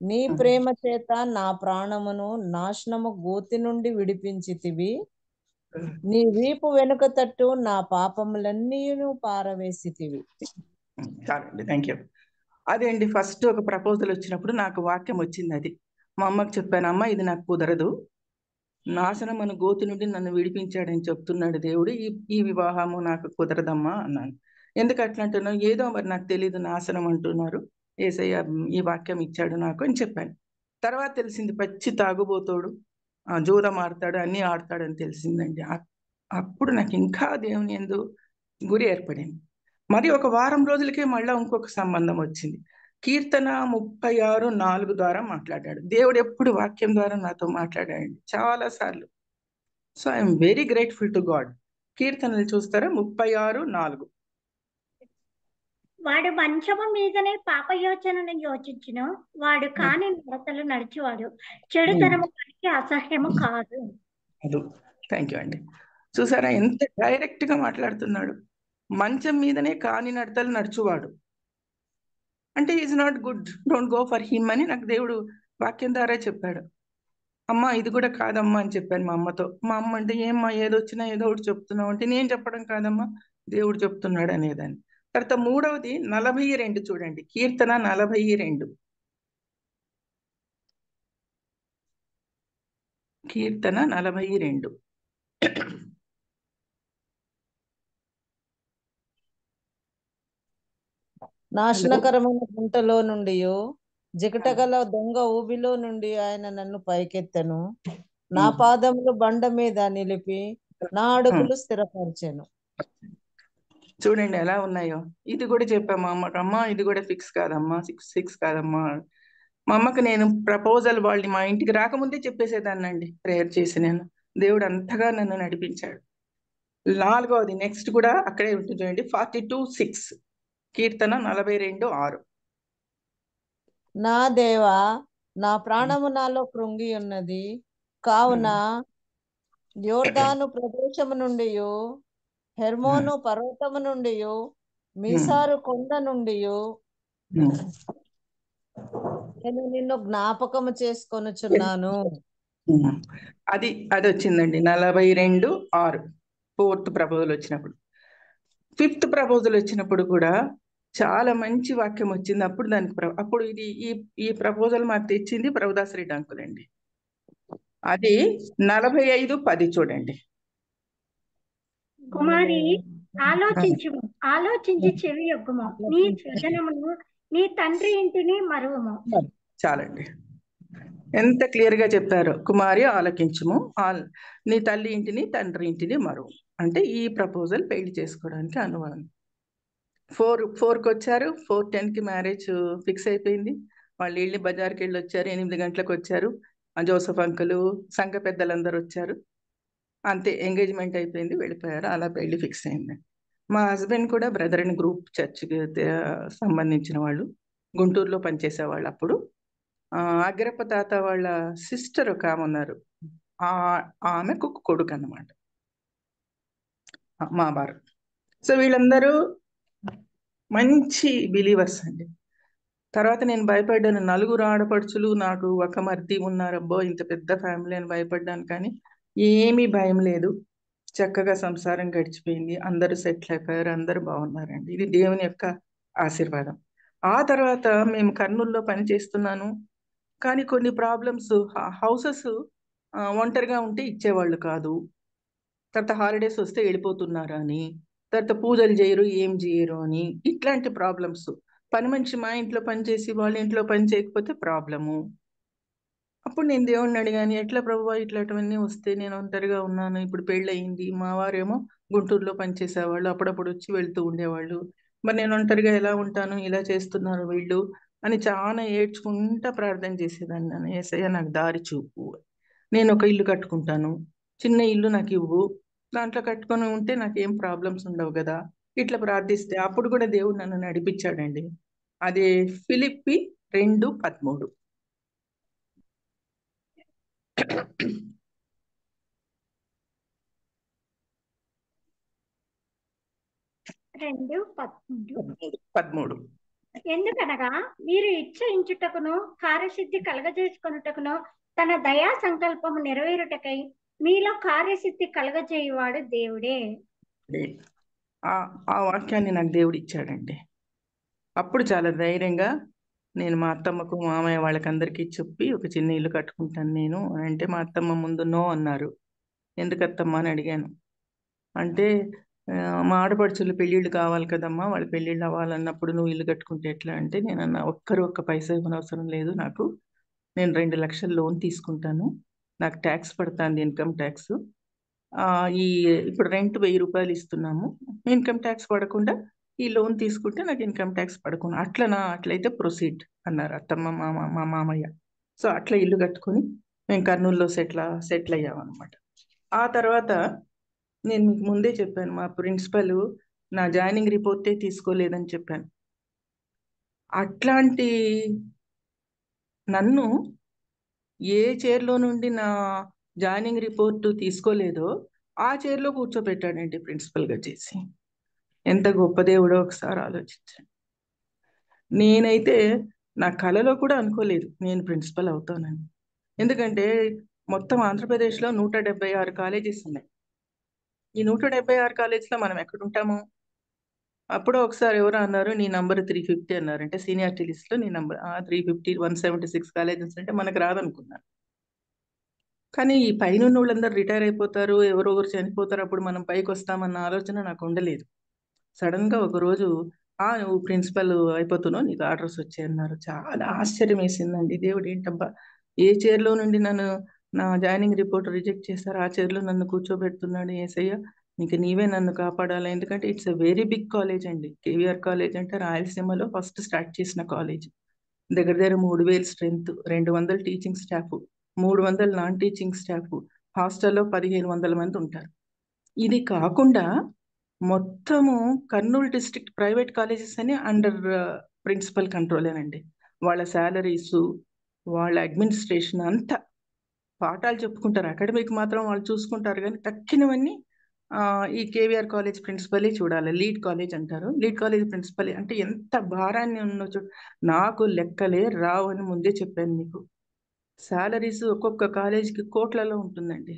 నీ ప్రేమ చేత నా ప్రాణమును నాశనము గోతి నుండి విడిపించితివి. నీ వీపు వెనుక తట్టు నా పాపములన్నీ పారవేసితివి. చాలండి, థ్యాంక్ యూ. అదే అండి, ఫస్ట్ ఒక ప్రపోజల్ వచ్చినప్పుడు నాకు వాక్యం వచ్చింది. అది మా అమ్మకి చెప్పాను, అమ్మ ఇది నాకు కుదరదు, నాశనం మన గోతి నుండి నన్ను విడిపించాడని చెప్తున్నాడు దేవుడు, ఈ వివాహము నాకు కుదరదమ్మా అన్నాను. ఎందుకు అట్లా అంటున్నావు? ఏదో మరి నాకు తెలియదు, నాశనం అంటున్నారు, యేసయ్య ఈ వాక్యం ఇచ్చాడు నాకు అని చెప్పాను. తర్వాత తెలిసింది పచ్చి తాగుబోతాడు, జూదం ఆడతాడు, అన్నీ ఆడతాడని తెలిసిందండి. అప్పుడు నాకు ఇంకా దేవుని యందు గురి ఏర్పడింది. మరి ఒక వారం రోజులకే మళ్ళీ ఇంకొక సంబంధం వచ్చింది. కీర్తన 36:4 ద్వారా మాట్లాడాడు దేవుడు. ఎప్పుడు వాక్యం ద్వారా నాతో మాట్లాడాడు చాలా సార్లు. So I'm very grateful to God. కీర్తనలు చూస్తారా? 36:4. వాడు మంచము మీదనే పాపయోచనను యోచించును, వాడు కాని నడతలు నడిచేవాడు చెడుతనము వాడికి అసహ్యము కాదు. థ్యాంక్ యూ అండి. చూసారా ఎంత డైరెక్ట్ గా మాట్లాడుతున్నాడు? మంచం మీదనే కాని నడతలు నడుచువాడు అంటే is not good, don't go for him అని నాకు దేవుడు వాక్యం ద్వారా చెప్పాడు. అమ్మ ఇది కూడా కాదమ్మా అని చెప్పాను మా అమ్మతో. మా అమ్మ అంటే ఏమ్మా ఏదొచ్చినా ఏదో ఒకటి చెప్తున్నావు అంటే, నేను చెప్పడం కాదమ్మా దేవుడు చెప్తున్నాడు అనేదాన్ని. తర్వాత మూడవది 42 చూడండి, కీర్తన 42. కీర్తన 42. నాశనకరమైన గుంటలో నుండి జిగటగల దొంగ ఊబిలో నుండి ఆయన నన్ను పైకెత్తెను. నా పాదములు బండ మీద నిలిపి నా అడుగులు స్థిరపరిచెను. చూడండి ఎలా ఉన్నాయో. ఇది కూడా చెప్పాము అమ్మకి, అమ్మ ఇది కూడా ఫిక్స్ కాదమ్మా, 6 కాదమ్మా. మా అమ్మకి నేను ప్రపోజల్ వాళ్ళని మా ఇంటికి రాకముందే చెప్పేసేదాన్ని అండి, ప్రేయర్ చేసి. నేను దేవుడు అంతగా నన్ను నడిపించాడు. నాలుగవది నెక్స్ట్ కూడా అక్కడే ఉంటుంది చూడండి, 42:6. కీర్తన 42:6. నా దేవా, నా ప్రాణము నాలో కృంగి ఉన్నది, కావున యోర్దాను ప్రదేశము నుండి, హెర్మోను పర్వతము నుండి, మీసారు కొండ నుండి నేను నిన్ను జ్ఞాపకము చేసుకొనుచున్నాను. అది వచ్చిందండి 42:6. 4th ప్రపోజల్ వచ్చినప్పుడు. 5th ప్రపోజల్ వచ్చినప్పుడు కూడా చాలా మంచి వాక్యం వచ్చింది. అప్పుడు దానికి అప్పుడు ఇది ఈ ప్రపోజల్ మాకు తెచ్చింది ప్రభుదాస్ రెడ్డి అంకుల్ అండి. అది 45:10 చూడండి. కుమారి ఆలోచించి చెవి యొగ్గుము, నీ స్వజనమును నీ తండ్రి ఇంటిని మరువము. చాలండి, ఎంత క్లియర్ గా చెప్పారు. కుమారి ఆలకించుము, నీ తల్లి ఇంటిని తండ్రి ఇంటిని మరువు అంటే ఈ ప్రపోజల్ పెళ్లి చేసుకోవడానికి అనువాదం. 4కి వచ్చారు, 4:10కి మ్యారేజ్ ఫిక్స్ అయిపోయింది. వాళ్ళు వెళ్ళి బజార్కి వెళ్ళి వచ్చారు, 8 గంటలకు వచ్చారు. జోసఫ్ అంకులు సంఘ పెద్దలందరూ వచ్చారు, అంతే ఎంగేజ్మెంట్ అయిపోయింది, వెళ్ళిపోయారు. అలా పెళ్లి ఫిక్స్ అయింది. మా హస్బెండ్ కూడా బ్రదర్ అండ్ గ్రూప్ చర్చ్కి సంబంధించిన వాళ్ళు, గుంటూరులో పనిచేసేవాళ్ళు. అప్పుడు అగ్రప్ప తాత వాళ్ళ సిస్టర్ ఒక ఆమె ఉన్నారు, ఆమెకు కొడుకు అన్నమాట మా వారు. సో వీళ్ళందరూ మంచి బిలీవర్స్ అండి. తర్వాత నేను భయపడ్డాను. 4 ఆడపడుచులు, నాకు ఒక మరిది ఉన్నారబ్బో, ఇంత పెద్ద ఫ్యామిలీ అని భయపడ్డాను. కానీ ఏమీ భయం లేదు. చక్కగా సంసారం గడిచిపోయింది. అందరూ సెటిల్ అయిపోయారు. అందరూ బాగున్నారండి. ఇది దేవుని యొక్క ఆశీర్వాదం. ఆ తర్వాత మేము కర్నూలులో పని చేస్తున్నాను. కానీ కొన్ని ప్రాబ్లమ్స్, హౌసెస్ ఒంటరిగా ఉంటే ఇచ్చేవాళ్ళు కాదు. తర్వాత హాలిడేస్ వస్తే వెళ్ళిపోతున్నారు అని, తర్వాత పూజలు చేయరు, ఏం చేయరు అని, ఇట్లాంటి ప్రాబ్లమ్స్. పని మనిషి మా ఇంట్లో పని చేసి వాళ్ళ ఇంట్లో పని చేయకపోతే ప్రాబ్లము. అప్పుడు నేను దేవుణ్ణి అడిగాను, ఎట్లా ప్రభువా ఇట్లాంటివన్నీ వస్తే, నేను ఒంటరిగా ఉన్నాను, ఇప్పుడు పెళ్ళయింది, మా వారేమో గుంటూరులో పనిచేసేవాళ్ళు, అప్పుడప్పుడు వచ్చి వెళ్తూ ఉండేవాళ్ళు, మరి నేను ఒంటరిగా ఎలా ఉంటాను, ఇలా చేస్తున్నారు వీళ్ళు అని చాలా ఏడ్చుకుంటా ప్రార్థన చేసేదాన్ని. నన్ను యేసయ్య నాకు దారి చూపు, నేను ఒక ఇల్లు కట్టుకుంటాను, చిన్న ఇల్లు నాకు ఇవ్వు, దాంట్లో కట్టుకొని ఉంటే నాకేం ప్రాబ్లమ్స్ ఉండవు కదా, ఇట్లా ప్రార్థిస్తే అప్పుడు కూడా దేవుడు నన్ను నడిపించాడండి. అదే ఫిలిప్పి 2:13. 2:13. ఎందుకనగా మీరు ఇచ్చయించుటకును కార్యసిద్ధి కలగజేసుకొనుటకును తన దయా సంకల్పము నెరవేరుటకై మీలో కార్యసిద్ధి కలగజేయువాడు దేవుడే. ఆ వాక్యాన్ని నాకు దేవుడు ఇచ్చాడండి. అప్పుడు చాలా ధైర్యంగా నేను మా అత్తమ్మకు, మామయ్య వాళ్ళకందరికీ చెప్పి ఒక చిన్న ఇల్లు కట్టుకుంటాను నేను అంటే, మా అత్తమ్మ ముందు నో అన్నారు. ఎందుకు అత్తమ్మ అని అడిగాను. అంటే మా ఆడపడుచులు పెళ్ళిళ్ళు కావాలి కదమ్మా, వాళ్ళ పెళ్ళిళ్ళు అవ్వాలన్నప్పుడు నువ్వు ఇల్లు కట్టుకుంటే ఎట్లా అంటే, నేనన్నా ఒక్క పైసా ఇవ్వనవసరం లేదు నాకు, నేను 2 లక్షలు లోన్ తీసుకుంటాను, నాకు ట్యాక్స్ పడుతుంది, ఇన్కమ్ ట్యాక్స్. ఇప్పుడు రెంట్ 1000 రూపాయలు ఇస్తున్నాము, ఇన్కమ్ ట్యాక్స్ పడకుండా ఈ లోన్ తీసుకుంటే నాకు ఇన్కమ్ ట్యాక్స్ పడకుండా, అట్లయితే ప్రొసీడ్ అన్నారు అత్తమ్మ, మా మామయ్య. సో అట్లా ఇల్లు కట్టుకొని మేము కర్నూలులో సెటిల్ అయ్యామన్నమాట. ఆ తర్వాత నేను మీకు ముందే చెప్పాను, మా ప్రిన్సిపల్ నా జాయినింగ్ రిపోర్టే తీసుకోలేదని చెప్పాను. అట్లాంటి నన్ను ఏ చైర్లో నుండి నా జాయినింగ్ రిపోర్టు తీసుకోలేదో ఆ చైర్లో కూర్చోబెట్టాడండి ప్రిన్సిపల్గా చేసి. ఎంత గొప్ప దేవుడో ఒకసారి ఆలోచించండి. నేనైతే నా కలలో కూడా అనుకోలేదు నేను ప్రిన్సిపల్ అవుతానని. ఎందుకంటే మొత్తం ఆంధ్రప్రదేశ్లో 176 కాలేజెస్ ఉన్నాయి. ఈ 176 కాలేజ్లో మనం ఎక్కడుంటాము? అప్పుడు ఒకసారి ఎవరు అన్నారు, నీ నంబర్ 350 అన్నారు. అంటే సీనియారిటీ లిస్ట్లో నీ నంబర్ 350, 176 కాలేజెస్ అంటే మనకు రాదనుకున్నాను. కానీ ఈ పైన వాళ్ళందరూ రిటైర్ అయిపోతారు, ఎవరొకరు చనిపోతారు, అప్పుడు మనం పైకి వస్తామన్న ఆలోచన నాకు ఉండలేదు. సడన్గా ఒకరోజు నువ్వు ప్రిన్సిపల్ అయిపోతున్నావు, నీకు ఆర్డర్స్ వచ్చాయన్నారు. చాలా ఆశ్చర్యం వేసిందండి. దేవుడు ఏంటబ్బా, ఏ చైర్లో నుండి నన్ను నా జాయినింగ్ రిపోర్ట్ రిజెక్ట్ చేశారు, ఆ చైర్లో నన్ను కూర్చోబెడుతున్నాడు యేసయ్య, ఇంక నీవే నన్ను కాపాడాలి. ఎందుకంటే it's a very big college అండి. కేవీఆర్ కాలేజ్ అంటే రాయలసీమలో ఫస్ట్ స్టార్ట్ చేసిన కాలేజ్. దగ్గర 3000 strength, 200 teaching staff, 300 non teaching staff, హాస్టల్లో 1500 మంది ఉంటారు. ఇది కాకుండా మొత్తము కర్నూలు డిస్ట్రిక్ట్ ప్రైవేట్ కాలేజెస్ అని అండర్ ప్రిన్సిపల్ కంట్రోలేనండి. వాళ్ళ శాలరీసు, వాళ్ళ అడ్మినిస్ట్రేషన్ అంతా పాఠాలు చెప్పుకుంటారు, అకాడమిక్ మాత్రం వాళ్ళు చూసుకుంటారు. కానీ తక్కినవన్నీ ఈ కేవీఆర్ కాలేజ్ ప్రిన్సిపలే చూడాలి. లీడ్ కాలేజ్ అంటారు. లీడ్ కాలేజ్ ప్రిన్సిపలే అంటే ఎంత భారాన్ని ఉన్నచో నాకు లెక్కలే రావు అని ముందే చెప్పాను మీకు. శాలరీస్ ఒక్కొక్క కాలేజీకి కోట్లలో ఉంటుందండి.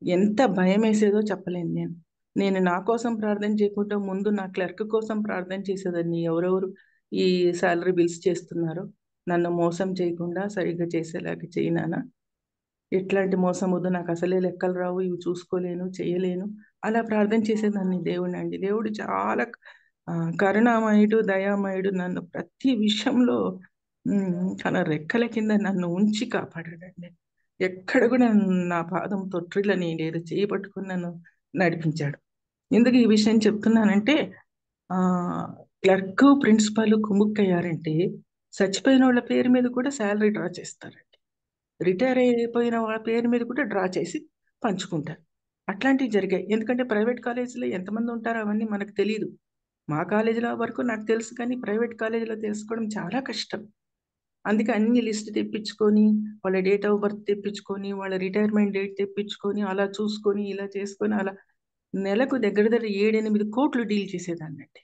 ఎంత భయం వేసేదో చెప్పలేను. నేను నా కోసం ప్రార్థన చేయకుండా ముందు నా క్లర్క్ కోసం ప్రార్థన చేసేదాన్ని. ఎవరెవరు ఈ శాలరీ బిల్స్ చేస్తున్నారో నన్ను మోసం చేయకుండా సరిగ్గా చేసేలాగా చేయనానా, ఎట్లాంటి మోసం వద్దు, నాకు అసలే లెక్కలు రావు, ఇవి చూసుకోలేను, చేయలేను, అలా ప్రార్థన చేసేదాన్ని దేవుడిని అండి. దేవుడు చాలా కరుణామయుడు, దయామయుడు. నన్ను ప్రతి విషయంలో తన రెక్కల కింద నన్ను ఉంచి కాపాడాడండి. ఎక్కడ కూడా నా పాదం తొట్టిలని లేదు, చేయబట్టుకుని నన్ను నడిపించాడు. ఎందుకు ఈ విషయం చెప్తున్నానంటే, క్లర్క్ ప్రిన్సిపల్ కుముక్కయ్యారంటే చచ్చిపోయిన వాళ్ళ పేరు మీద కూడా శాలరీ డ్రా చేస్తారండి. రిటైర్ అయిపోయిన వాళ్ళ పేరు మీద కూడా డ్రా చేసి పంచుకుంటారు. అట్లాంటివి జరిగాయి. ఎందుకంటే ప్రైవేట్ కాలేజీలో ఎంతమంది ఉంటారో అవన్నీ మనకు తెలియదు. మా కాలేజీలో వరకు నాకు తెలుసు, కానీ ప్రైవేట్ కాలేజీలో తెలుసుకోవడం చాలా కష్టం. అందుకే అన్ని లిస్ట్ తెప్పించుకొని, వాళ్ళ డేట్ ఆఫ్ బర్త్ తెప్పించుకొని, వాళ్ళ రిటైర్మెంట్ డేట్ తెప్పించుకొని, అలా చూసుకొని, ఇలా చేసుకొని, అలా నెలకు దగ్గర 7-8 కోట్లు డీల్ చేసేదాన్నండి.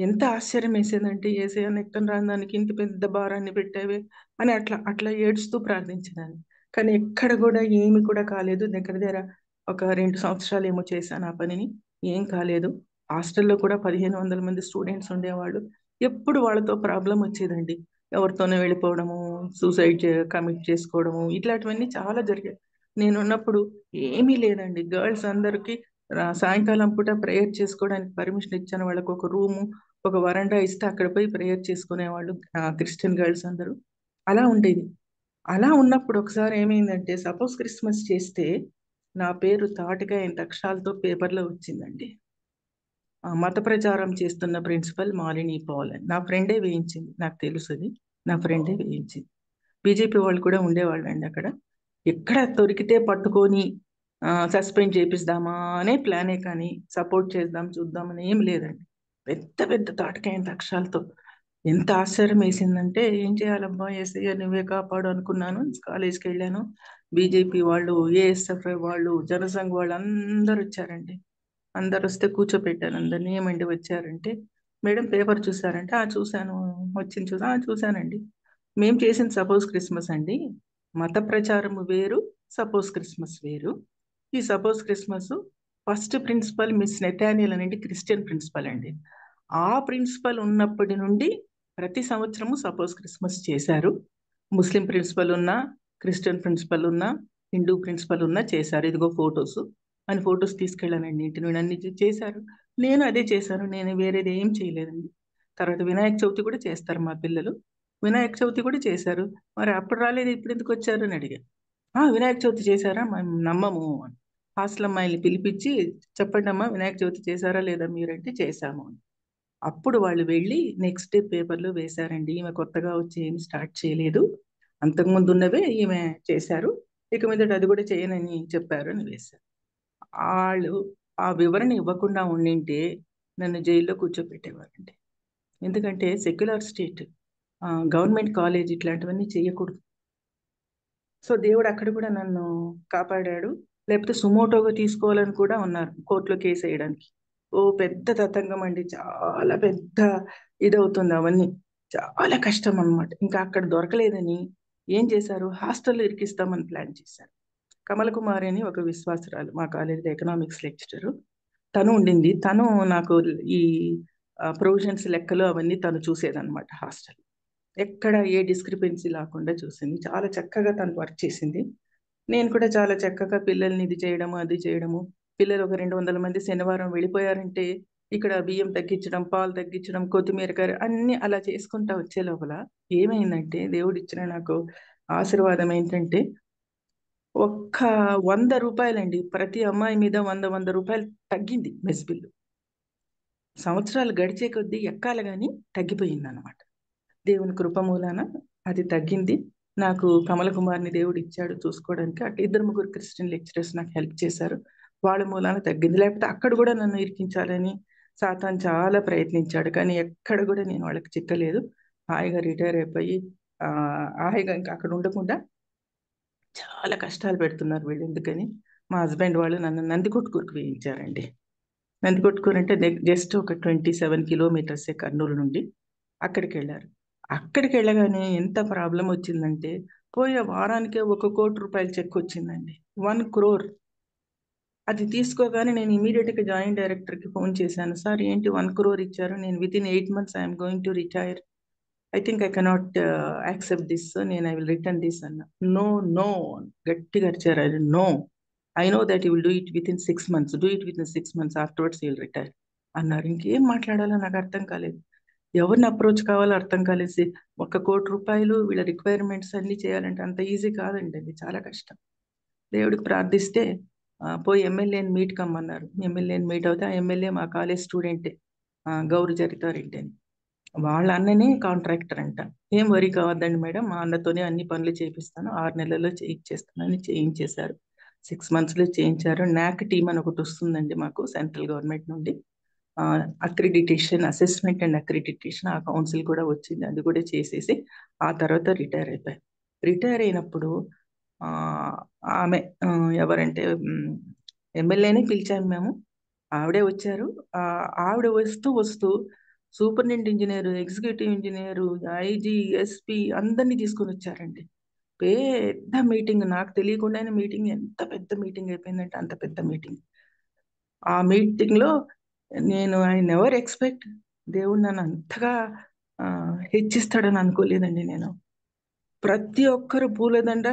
ఎంత ఆశ్చర్యం వేసేదంటే, యేసయ్య నెక్కను రాని దానికి ఇంత పెద్ద భారాన్ని పెట్టావే అని అట్లా అట్లా ఏడుస్తూ ప్రార్థించేదాన్ని. కానీ ఎక్కడ కూడా ఏమి కూడా కాలేదు. దగ్గర దగ్గర ఒక 2 సంవత్సరాలు ఏమో చేశాను ఆ పనిని. ఏం కాలేదు. హాస్టల్లో కూడా 1500 మంది స్టూడెంట్స్ ఉండేవాళ్ళు. ఎప్పుడు వాళ్ళతో ప్రాబ్లమ్ వచ్చేదండి. ఎవరితోనో వెళ్ళిపోవడము, సూసైడ్ కమిట్ చేసుకోవడము, ఇట్లాంటివన్నీ చాలా జరిగాయి. నేనున్నప్పుడు ఏమీ లేదండి. గర్ల్స్ అందరికీ సాయంకాలం పూట ప్రేయర్ చేసుకోవడానికి పర్మిషన్ ఇచ్చాను. వాళ్ళకి ఒక రూము, ఒక వరండా ఇస్తే అక్కడ పోయి ప్రేయర్ చేసుకునేవాళ్ళు క్రిస్టియన్ గర్ల్స్ అందరూ. అలా ఉండేది. అలా ఉన్నప్పుడు ఒకసారి ఏమైందంటే, సపోజ్ క్రిస్మస్ చేస్తే నా పేరు తాటికాయ ఇంత అక్షరాలతో పేపర్లో వచ్చిందండి. మత ప్రచారం చేస్తున్న ప్రిన్సిపల్ మాలిని పాల్ అని. నా ఫ్రెండే వేయించింది. నాకు తెలుసు అది. నా ఫ్రెండే వేయించింది. బీజేపీ వాళ్ళు కూడా ఉండేవాళ్ళండి అక్కడ. ఎక్కడ దొరికితే పట్టుకొని సస్పెండ్ చేపిస్తామా అనే ప్లానే, కానీ సపోర్ట్ చేద్దాం చూద్దామని ఏం లేదండి. పెద్ద పెద్ద తాటికాయంత అక్షరాలతో. ఎంత ఆశ్చర్యం వేసిందంటే, ఏం చేయాలబ్బా యేసయ్య నువ్వే కాపాడు అనుకున్నాను. కాలేజ్కి వెళ్ళాను. బీజేపీ వాళ్ళు, ఏఎస్ఎఫ్ వాళ్ళు, జనసంఘ్ వాళ్ళు అందరూ వచ్చారండి. అందరు వస్తే కూర్చోపెట్టాను అందరినీ. ఏమండి వచ్చారంటే, మేడం పేపర్ చూసారంటే, చూశాను. వచ్చింది చూశానండి. మేము చేసిన సపోజ్ క్రిస్మస్ అండి. మత ప్రచారం వేరు, సపోజ్ క్రిస్మస్ వేరు. ఈ suppose Christmas first principal Miss Nathaniel అనేది క్రిస్టియన్ ప్రిన్సిపల్ అండి. ఆ ప్రిన్సిపల్ ఉన్నప్పటి నుండి ప్రతి సంవత్సరము సపోజ్ క్రిస్మస్ చేశారు. ముస్లిం ప్రిన్సిపల్ ఉన్నా, క్రిస్టియన్ ప్రిన్సిపల్ ఉన్నా, హిందూ ప్రిన్సిపల్ ఉన్నా చేశారు. ఇదిగో ఫొటోస్ అని ఫొటోస్ తీసుకెళ్ళానండి. ఇంటి నుండి అన్ని చేశారు. నేను అదే చేశాను. నేను వేరేది ఏం చేయలేదండి. తర్వాత వినాయక చవితి కూడా చేస్తారు మా పిల్లలు. వినాయక చవితి కూడా చేశారు. మరి అప్పుడు రాలేదు, ఇప్పుడు ఎందుకు వచ్చారు అని అడిగారు. వినాయక చవితి చేశారా? మేము నమ్మము. హాస్టల్ అమ్మాయిని పిలిపించి, చెప్పండి అమ్మా వినాయక చవితి చేశారా లేదా మీరంటే చేశాము అని. అప్పుడు వాళ్ళు వెళ్ళి నెక్స్ట్ డే పేపర్లో వేశారండి. ఈమె కొత్తగా వచ్చి ఏమి స్టార్ట్ చేయలేదు, అంతకుముందు ఉన్నవే ఈమె చేశారు, ఇక మీదట అది కూడా చేయనని చెప్పారు అని వేశారు. వాళ్ళు ఆ వివరణ ఇవ్వకుండా ఉండింటే నన్ను జైల్లో కూర్చోబెట్టేవారండి. ఎందుకంటే సెక్యులర్ స్టేట్, గవర్నమెంట్ కాలేజ్ ఇట్లాంటివన్నీ చేయకూడదు. సో దేవుడు అక్కడ కూడా నన్ను కాపాడాడు. లేకపోతే సుమోటోగా తీసుకోవాలని కూడా ఉన్నారు కోర్టులో కేసు వేయడానికి. పెద్ద తతంగం అండి. చాలా పెద్ద ఇదవుతుంది అవన్నీ. చాలా కష్టం అన్నమాట. ఇంకా అక్కడ దొరకలేదని ఏం చేశారు, హాస్టల్లో ఇరికిస్తామని ప్లాన్ చేశారు. కమల కుమారి అని ఒక విశ్వాసరాలు, మా కాలేజీలో ఎకనామిక్స్ లెక్చరరు, తను ఉండింది. తను నాకు ఈ ప్రొవిజన్స్ లెక్కలు అవన్నీ తను చూసేదన్నమాట హాస్టల్. ఎక్కడ ఏ డిస్క్రిపెన్సీ లేకుండా చూసింది. చాలా చక్కగా తను వర్క్ చేసింది. నేను కూడా చాలా చక్కగా పిల్లల్ని ఇది చేయడము, అది చేయడము. పిల్లలు ఒక 200 మంది శనివారం వెళ్ళిపోయారంటే ఇక్కడ బియ్యం తగ్గించడం, పాలు తగ్గించడం, కొత్తిమీర కర్రీ అన్నీ అలా చేసుకుంటా వచ్చే లోపల ఏమైందంటే, దేవుడిచ్చిన నాకు ఆశీర్వాదం ఏంటంటే, ఒక్క 100 రూపాయలండి, ప్రతి అమ్మాయి మీద 100 రూపాయలు తగ్గింది మెస్ బిల్లు. సంవత్సరాలు గడిచే కొద్దీ ఎక్కాలి కానీ తగ్గిపోయింది అనమాట. దేవుని కృప మూలాన అది తగ్గింది. నాకు కమల కుమార్ని దేవుడు ఇచ్చాడు చూసుకోవడానికి. అట్లా 2-3 క్రిస్టియన్ లెక్చరర్స్ నాకు హెల్ప్ చేశారు. వాళ్ళ మూలాన తగ్గింది. లేకపోతే అక్కడ కూడా నన్ను ఇరికించాలని సాతాన్ చాలా ప్రయత్నించాడు. కానీ ఎక్కడ కూడా నేను వాళ్ళకి చిక్కలేదు. హాయిగా రిటైర్ అయిపోయి హాయిగా ఇంకా అక్కడ ఉండకుండా చాలా కష్టాలు పెడుతున్నారు వీళ్ళు. ఎందుకని మా హస్బెండ్ వాళ్ళు నన్ను నందికొట్కూరుకు వేయించారండి. నందికొట్కూరు అంటే జస్ట్ ఒక 27 కిలోమీటర్సే కర్నూలు నుండి. అక్కడికి వెళ్ళారు. అక్కడికి వెళ్ళగానే ఎంత ప్రాబ్లం వచ్చిందంటే, పోయే వారానికే 1 కోటి రూపాయలు చెక్ వచ్చిందండి. 1 crore. అది తీసుకోగానే నేను ఇమీడియట్గా జాయింట్ డైరెక్టర్కి ఫోన్ చేశాను. సార్ ఏంటి 1 crore ఇచ్చారు, నేను within 8 months I'm going to retire, I think I cannot accept this, నేను ఐ విల్ రిటర్న్ దిస్ అన్న. నో గట్టిగా అరిచారు. No, I know that you will do it within 6 months, do it within 6 months, afterwards you will retire అన్నారు. ఇంకేం మాట్లాడాలో నాకు అర్థం కాలేదు. ఎవరిని అప్రోచ్ కావాలో అర్థం కాలేసి, 1 కోటి రూపాయలు వీళ్ళ రిక్వైర్మెంట్స్ అన్ని చేయాలంటే అంత ఈజీ కాదండి, అది చాలా కష్టం. దేవుడికి ప్రార్థిస్తే పోయి ఎమ్మెల్యేని మీట్ కమ్మన్నారు. ఎమ్మెల్యేని మీట్ అవుతే ఆ ఎమ్మెల్యే మా కాలేజ్ స్టూడెంటే, గౌరి చరితారెడ్డి అని. వాళ్ళ అన్ననే కాంట్రాక్టర్ అంట. ఏం వరి కావద్దండి మేడం, మా అన్నతోనే అన్ని పనులు చేపిస్తాను, 6 నెలల్లో చేయించేస్తానని చేయించేశారు. 6 monthsలో చేయించారు. నాక్ టీమ్ అని ఒకటి వస్తుందండి మాకు సెంట్రల్ గవర్నమెంట్ నుండి, అక్రిడిటేషన్, అసెస్మెంట్ అండ్ అక్రిడిటేషన్, ఆ కౌన్సిల్ కూడా వచ్చింది. అది కూడా చేసేసి ఆ తర్వాత రిటైర్ అయిపోయారు. రిటైర్ అయినప్పుడు ఆమె ఎవరంటే ఎమ్మెల్యేని పిలిచాము మేము. ఆవిడే వచ్చారు. ఆవిడ వస్తూ superintendent engineer, executive engineer, IG, SP అందరినీ తీసుకొని వచ్చారండి. పెద్ద మీటింగ్, నాకు తెలియకుండానే మీటింగ్ ఎంత పెద్ద మీటింగ్ అయిపోయిందంటే అంత పెద్ద మీటింగ్. ఆ మీటింగ్లో నేను ఐ నెవర్ ఎక్స్పెక్ట్ దేవుడు నన్ను అంతగా హెచ్చిస్తాడని అనుకోలేదండి నేను. ప్రతి ఒక్కరు పూలదండ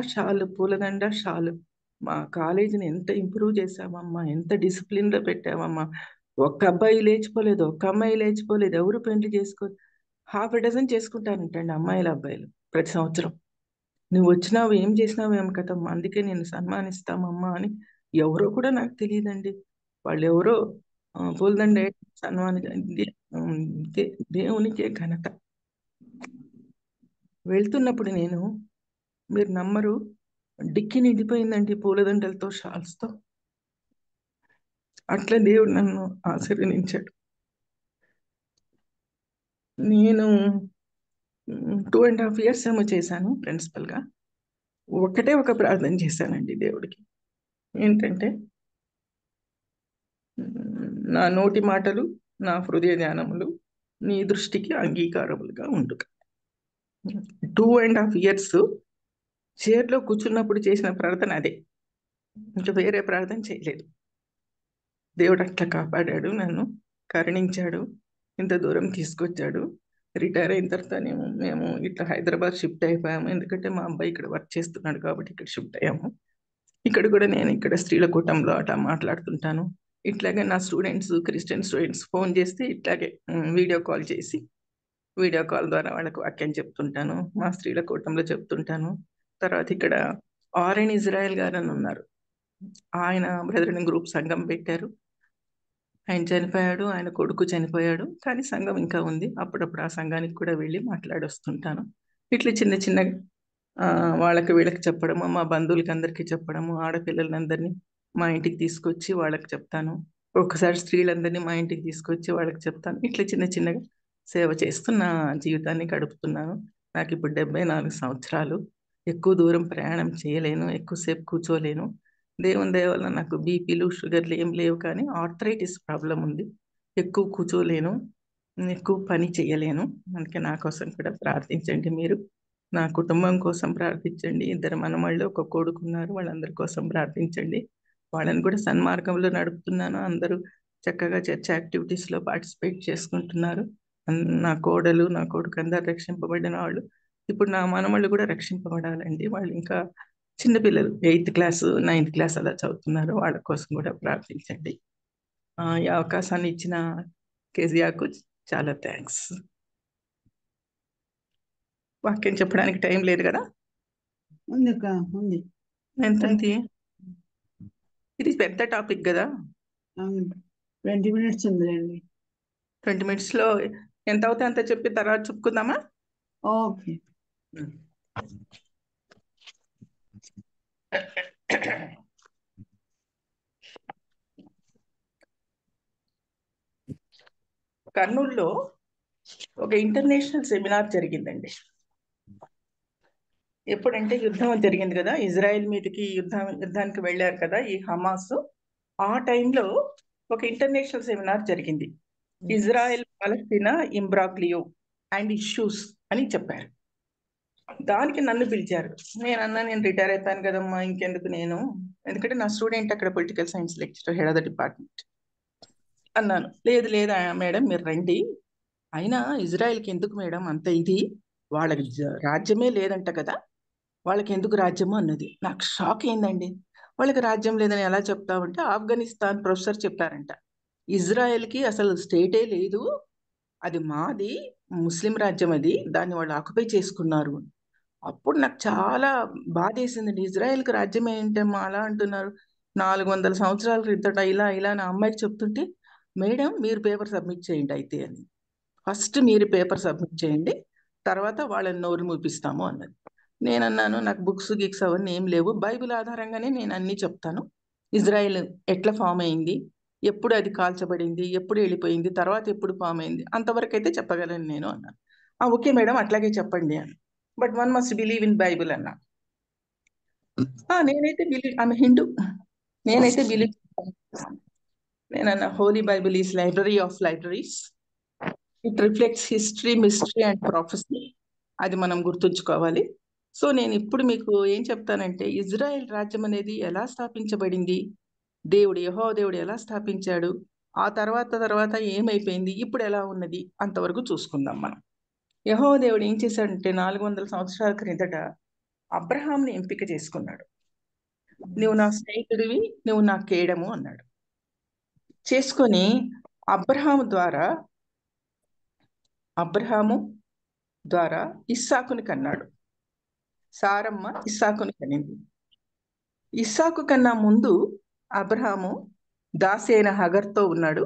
షాలు. మా కాలేజీని ఎంత ఇంప్రూవ్ చేసామమ్మా, ఎంత డిసిప్లిన్లో పెట్టామమ్మా. ఒక్క అబ్బాయి లేచిపోలేదు, ఒక్క అమ్మాయి లేచిపోలేదు, ఎవరు పెళ్లి హాఫ్ ఎ డజన్ చేసుకుంటారంటండి అమ్మాయిలు అబ్బాయిలు ప్రతి సంవత్సరం. నువ్వు వచ్చినావు, ఏం చేసినావు ఏం కదమ్మా, అందుకే నేను సన్మానిస్తామమ్మా అని. ఎవరో కూడా నాకు తెలియదండి, వాళ్ళు ఎవరో పూలదండ దేవునికే ఘనత. వెళ్తున్నప్పుడు నేను, మీరు నమ్మరు, డిక్కి నిండిపోయిందండి పూలదండలతో, షాల్స్తో. అట్లా దేవుడు నన్ను ఆశీర్వదించాడు. నేను 2.5 years ఏమో చేశాను ప్రిన్సిపల్గా. ఒకటే ఒక ప్రార్థన చేశానండి దేవుడికి. ఏంటంటే, నా నోటి మాటలు, నా హృదయ ధ్యానములు నీ దృష్టికి అంగీకారములుగా ఉండుక. 2.5 years చైర్లో కూర్చున్నప్పుడు చేసిన ప్రార్థన అదే, ఇంకా వేరే ప్రార్థన చేయలేదు. దేవుడు అట్లా కాపాడాడు, నన్ను కరుణించాడు, ఇంత దూరం తీసుకొచ్చాడు. రిటైర్ అయిన తర్వాత మేము ఇట్లా హైదరాబాద్ షిఫ్ట్ అయిపోయాము. ఎందుకంటే మా అబ్బాయి ఇక్కడ వర్క్ చేస్తున్నాడు కాబట్టి ఇక్కడ షిఫ్ట్ అయ్యాము. ఇక్కడ కూడా నేను ఇక్కడ స్త్రీల కూటంలో అట్లా మాట్లాడుతుంటాను. ఇట్లాగే నా స్టూడెంట్స్, క్రిస్టియన్ స్టూడెంట్స్ ఫోన్ చేస్తే ఇట్లాగే వీడియో కాల్ చేసి, వీడియో కాల్ ద్వారా వాళ్ళకు వాక్యం చెప్తుంటాను, మా స్త్రీల కూటంలో చెప్తుంటాను. తర్వాత ఇక్కడ ఆర్ఎన్ ఇజ్రాయెల్ గారు అని ఉన్నారు, ఆయన బ్రదరన్ గ్రూప్ సంఘం పెట్టారు. ఆయన చనిపోయాడు, ఆయన కొడుకు చనిపోయాడు, కానీ సంఘం ఇంకా ఉంది. అప్పుడప్పుడు ఆ సంఘానికి కూడా వెళ్ళి మాట్లాడొస్తుంటాను. ఇట్లా చిన్న చిన్న వాళ్ళకి వీళ్ళకి చెప్పడము, మా బంధువులకి అందరికీ చెప్పడము, ఆడపిల్లలందరినీ మా ఇంటికి తీసుకొచ్చి వాళ్ళకి చెప్తాను. ఒక్కసారి స్త్రీలందరినీ మా ఇంటికి తీసుకొచ్చి వాళ్ళకి చెప్తాను. ఇట్లా చిన్న చిన్నగా సేవ చేస్తూ నా జీవితాన్ని గడుపుతున్నాను. నాకు ఇప్పుడు 74 సంవత్సరాలు. ఎక్కువ దూరం ప్రయాణం చేయలేను, ఎక్కువసేపు కూర్చోలేను. దేవుని దయ వల్ల నాకు బీపీలు, షుగర్లు ఏం లేవు, కానీ ఆర్థరైటిస్ ప్రాబ్లం ఉంది. ఎక్కువ కూర్చోలేను, ఎక్కువ పని చేయలేను. అందుకే నా కోసం కూడా ప్రార్థించండి. మీరు నా కుటుంబం కోసం ప్రార్థించండి. 2 మనమళ్ళు, ఒక కొడుకున్నారు, వాళ్ళందరి కోసం ప్రార్థించండి. వాళ్ళని కూడా సన్మార్గంలో నడుపుతున్నాను. అందరూ చక్కగా చర్చ్ యాక్టివిటీస్లో పార్టిసిపేట్ చేసుకుంటున్నారు. నా కోడలు, నా కొడుకు అందరు రక్షింపబడిన వాళ్ళు. ఇప్పుడు నా మనమళ్ళు కూడా రక్షింపబడాలండి. వాళ్ళు ఇంకా చిన్నపిల్లలు, 8th class 9th class అలా చదువుతున్నారు. వాళ్ళ కోసం కూడా ప్రార్థించండి. ఈ అవకాశాన్ని ఇచ్చిన కేజియాకు చాలా థ్యాంక్స్. వాక్యం చెప్పడానికి టైం లేదు కదా, ఉంది ఉంది. ఎంతంది, ఇది పెద్ద టాపిక్ కదా. 20 minutes ఉందిలేండి. 20 minutes లో ఎంత అవుతే అంత చెప్పి తర్వాత చెప్పుకుందామా? ఓకే. కర్నూలులో ఒక ఇంటర్నేషనల్ సెమినార్ జరిగిందండి. ఎప్పుడంటే యుద్ధం జరిగింది కదా, ఇజ్రాయెల్ మీదకి యుద్ధానికి వెళ్ళారు కదా ఈ హమాస్. ఆ టైంలో ఒక ఇంటర్నేషనల్ సెమినార్ జరిగింది. ఇజ్రాయెల్ పాలస్తీనా ఇంబ్రాగ్లియో అండ్ ఇష్యూస్ అని చెప్పారు. దానికి నన్ను పిలిచారు. నేను రిటైర్ అయిపోయాను కదమ్మా, ఇంకెందుకు నేను, ఎందుకంటే నా స్టూడెంట్ అక్కడ political science lecturer, head of the department అన్నాను. లేదు మేడం మీరు రండి, అయినా ఇజ్రాయెల్కి ఎందుకు మేడం అంత ఇది, వాళ్ళకి రాజ్యమే లేదంట కదా, వాళ్ళకి ఎందుకు రాజ్యము అన్నది. నాకు షాక్ అయిందండి. వాళ్ళకి రాజ్యం లేదని ఎలా చెప్తామంటే, ఆఫ్ఘనిస్తాన్ ప్రొఫెసర్ చెప్పారంట, ఇజ్రాయెల్కి అసలు స్టేటే లేదు, అది మాది, ముస్లిం రాజ్యం అది, దాన్ని వాళ్ళు ఆక్యుపై చేసుకున్నారు. అప్పుడు నాకు చాలా బాధేసిందండి. ఇజ్రాయెల్కి రాజ్యం ఏంటమ్మా అలా అంటున్నారు, 400 సంవత్సరాల క్రితం ఇలా నా అమ్మాయికి చెప్తుంటే, మేడం మీరు పేపర్ సబ్మిట్ చేయండి అయితే అని. ఫస్ట్ మీరు పేపర్ సబ్మిట్ చేయండి, తర్వాత వాళ్ళని నోరు మూపిస్తాము అన్నది. నేనన్నాను, నాకు బుక్స్ గిక్స్ అవన్నీ ఏం లేవు, బైబిల్ ఆధారంగానే నేను అన్నీ చెప్తాను. ఇజ్రాయెల్ ఎట్లా ఫామ్ అయింది, ఎప్పుడు అది కాల్చబడింది, ఎప్పుడు వెళ్ళిపోయింది, తర్వాత ఎప్పుడు ఫామ్ అయింది, అంతవరకు అయితే చెప్పగలను నేను అన్నాను. ఓకే మేడం అట్లాగే చెప్పండి అని, but one must believe in Bible అన్నా. నేనైతే బిలీవ్, ఆమె హిందూ, నేనైతే బిలీవ్, నేనన్నా Holi Bible is library of libraries, it reflects history, mystery and prophecy. అది మనం గుర్తుంచుకోవాలి. సో నేను ఇప్పుడు మీకు ఏం చెప్తానంటే, ఇజ్రాయెల్ రాజ్యం అనేది ఎలా స్థాపించబడింది, యెహోవా దేవుడు ఎలా స్థాపించాడు, ఆ తర్వాత ఏమైపోయింది, ఇప్పుడు ఎలా ఉన్నది, అంతవరకు చూసుకుందాం మనం. యెహోవా దేవుడు ఏం చేశాడంటే 400 సంవత్సరాల క్రిందట అబ్రహాంని ఎంపిక చేసుకున్నాడు. నువ్వు నా స్నేహితుడివి, నువ్వు నా కేడము అన్నాడు. చేసుకొని అబ్రహాము ద్వారా ఇస్సాకుని కన్నాడు. సారమ్మ ఇస్సాకుని కనింది. ఇస్సాకు కన్నా ముందు అబ్రహాము దాసి అయిన హగర్తో ఉన్నాడు.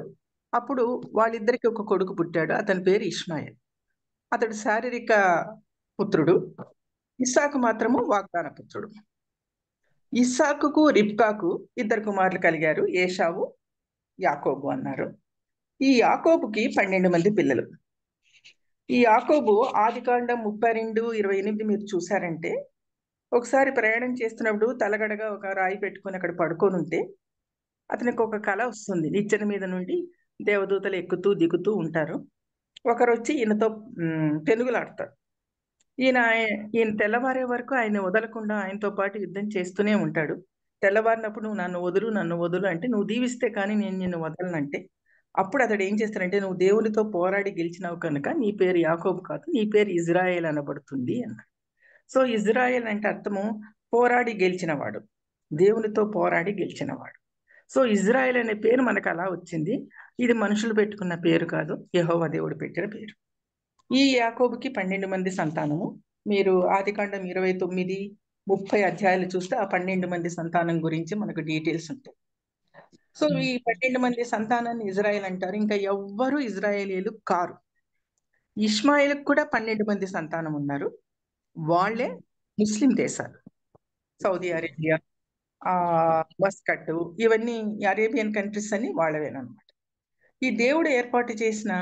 అప్పుడు వాళ్ళిద్దరికి ఒక కొడుకు పుట్టాడు. అతని పేరు ఇష్మాయేల్. అతడు శారీరక పుత్రుడు. ఇస్సాకు మాత్రము వాగ్దాన పుత్రుడు. ఇస్సాకుకు రిబ్కాకు 2 కుమారులు కలిగారు. ఏషావు, యాకోబు అన్నారు. ఈ యాకోబుకి 12 మంది పిల్లలు. ఈ యాకోబు ఆదికాండం 32:28 మీరు చూసారంటే, ఒకసారి ప్రయాణం చేస్తున్నప్పుడు తలగడగా ఒక రాయి పెట్టుకొని అక్కడ పడుకొని ఉంటే అతనికి ఒక కళ వస్తుంది. నిచ్చెన మీద నుండి దేవదూతలు ఎక్కుతూ దిగుతూ ఉంటారు. ఒకరు వచ్చి ఈయనతో పెనుగులాడతారు. ఈయన తెల్లవారే వరకు ఆయన వదలకుండా ఆయనతో పాటు యుద్ధం చేస్తూనే ఉంటాడు. తెల్లవారినప్పుడు నువ్వు నన్ను వదులు అంటే, నువ్వు దీవిస్తే కానీ నేను నిన్ను వదలనంటే, అప్పుడు అతడు ఏం చేస్తాడంటే, నువ్వు దేవునితో పోరాడి గెలిచినావు కనుక నీ పేరు యాకోబు కాదు, నీ పేరు ఇజ్రాయేల్ అనబడుతుంది అన్నాడు. సో ఇజ్రాయేల్ అంటే అర్థము పోరాడి గెలిచినవాడు, దేవునితో పోరాడి గెలిచినవాడు. సో ఇజ్రాయేల్ అనే పేరు మనకు అలా వచ్చింది. ఇది మనుషులు పెట్టుకున్న పేరు కాదు, యెహోవా దేవుడు పెట్టిన పేరు. ఈ యాకోబుకి 12 మంది సంతానము. మీరు ఆదికాండం 29-30 అధ్యాయాలు చూస్తే ఆ 12 మంది సంతానం గురించి మనకు డీటెయిల్స్ ఉంటాయి. సో ఈ 12 మంది సంతానాన్ని ఇజ్రాయెల్ అంటారు. ఇంకా ఎవ్వరు ఇజ్రాయేలీలు కారు. ఇష్మాయిల్కి కూడా 12 మంది సంతానం ఉన్నారు. వాళ్ళే ముస్లిం దేశాలు, సౌదీ అరేబియా, మస్కట్, ఇవన్నీ అరేబియన్ కంట్రీస్ అని వాళ్ళవేనమాట. ఈ దేవుడు ఏర్పాటు చేసిన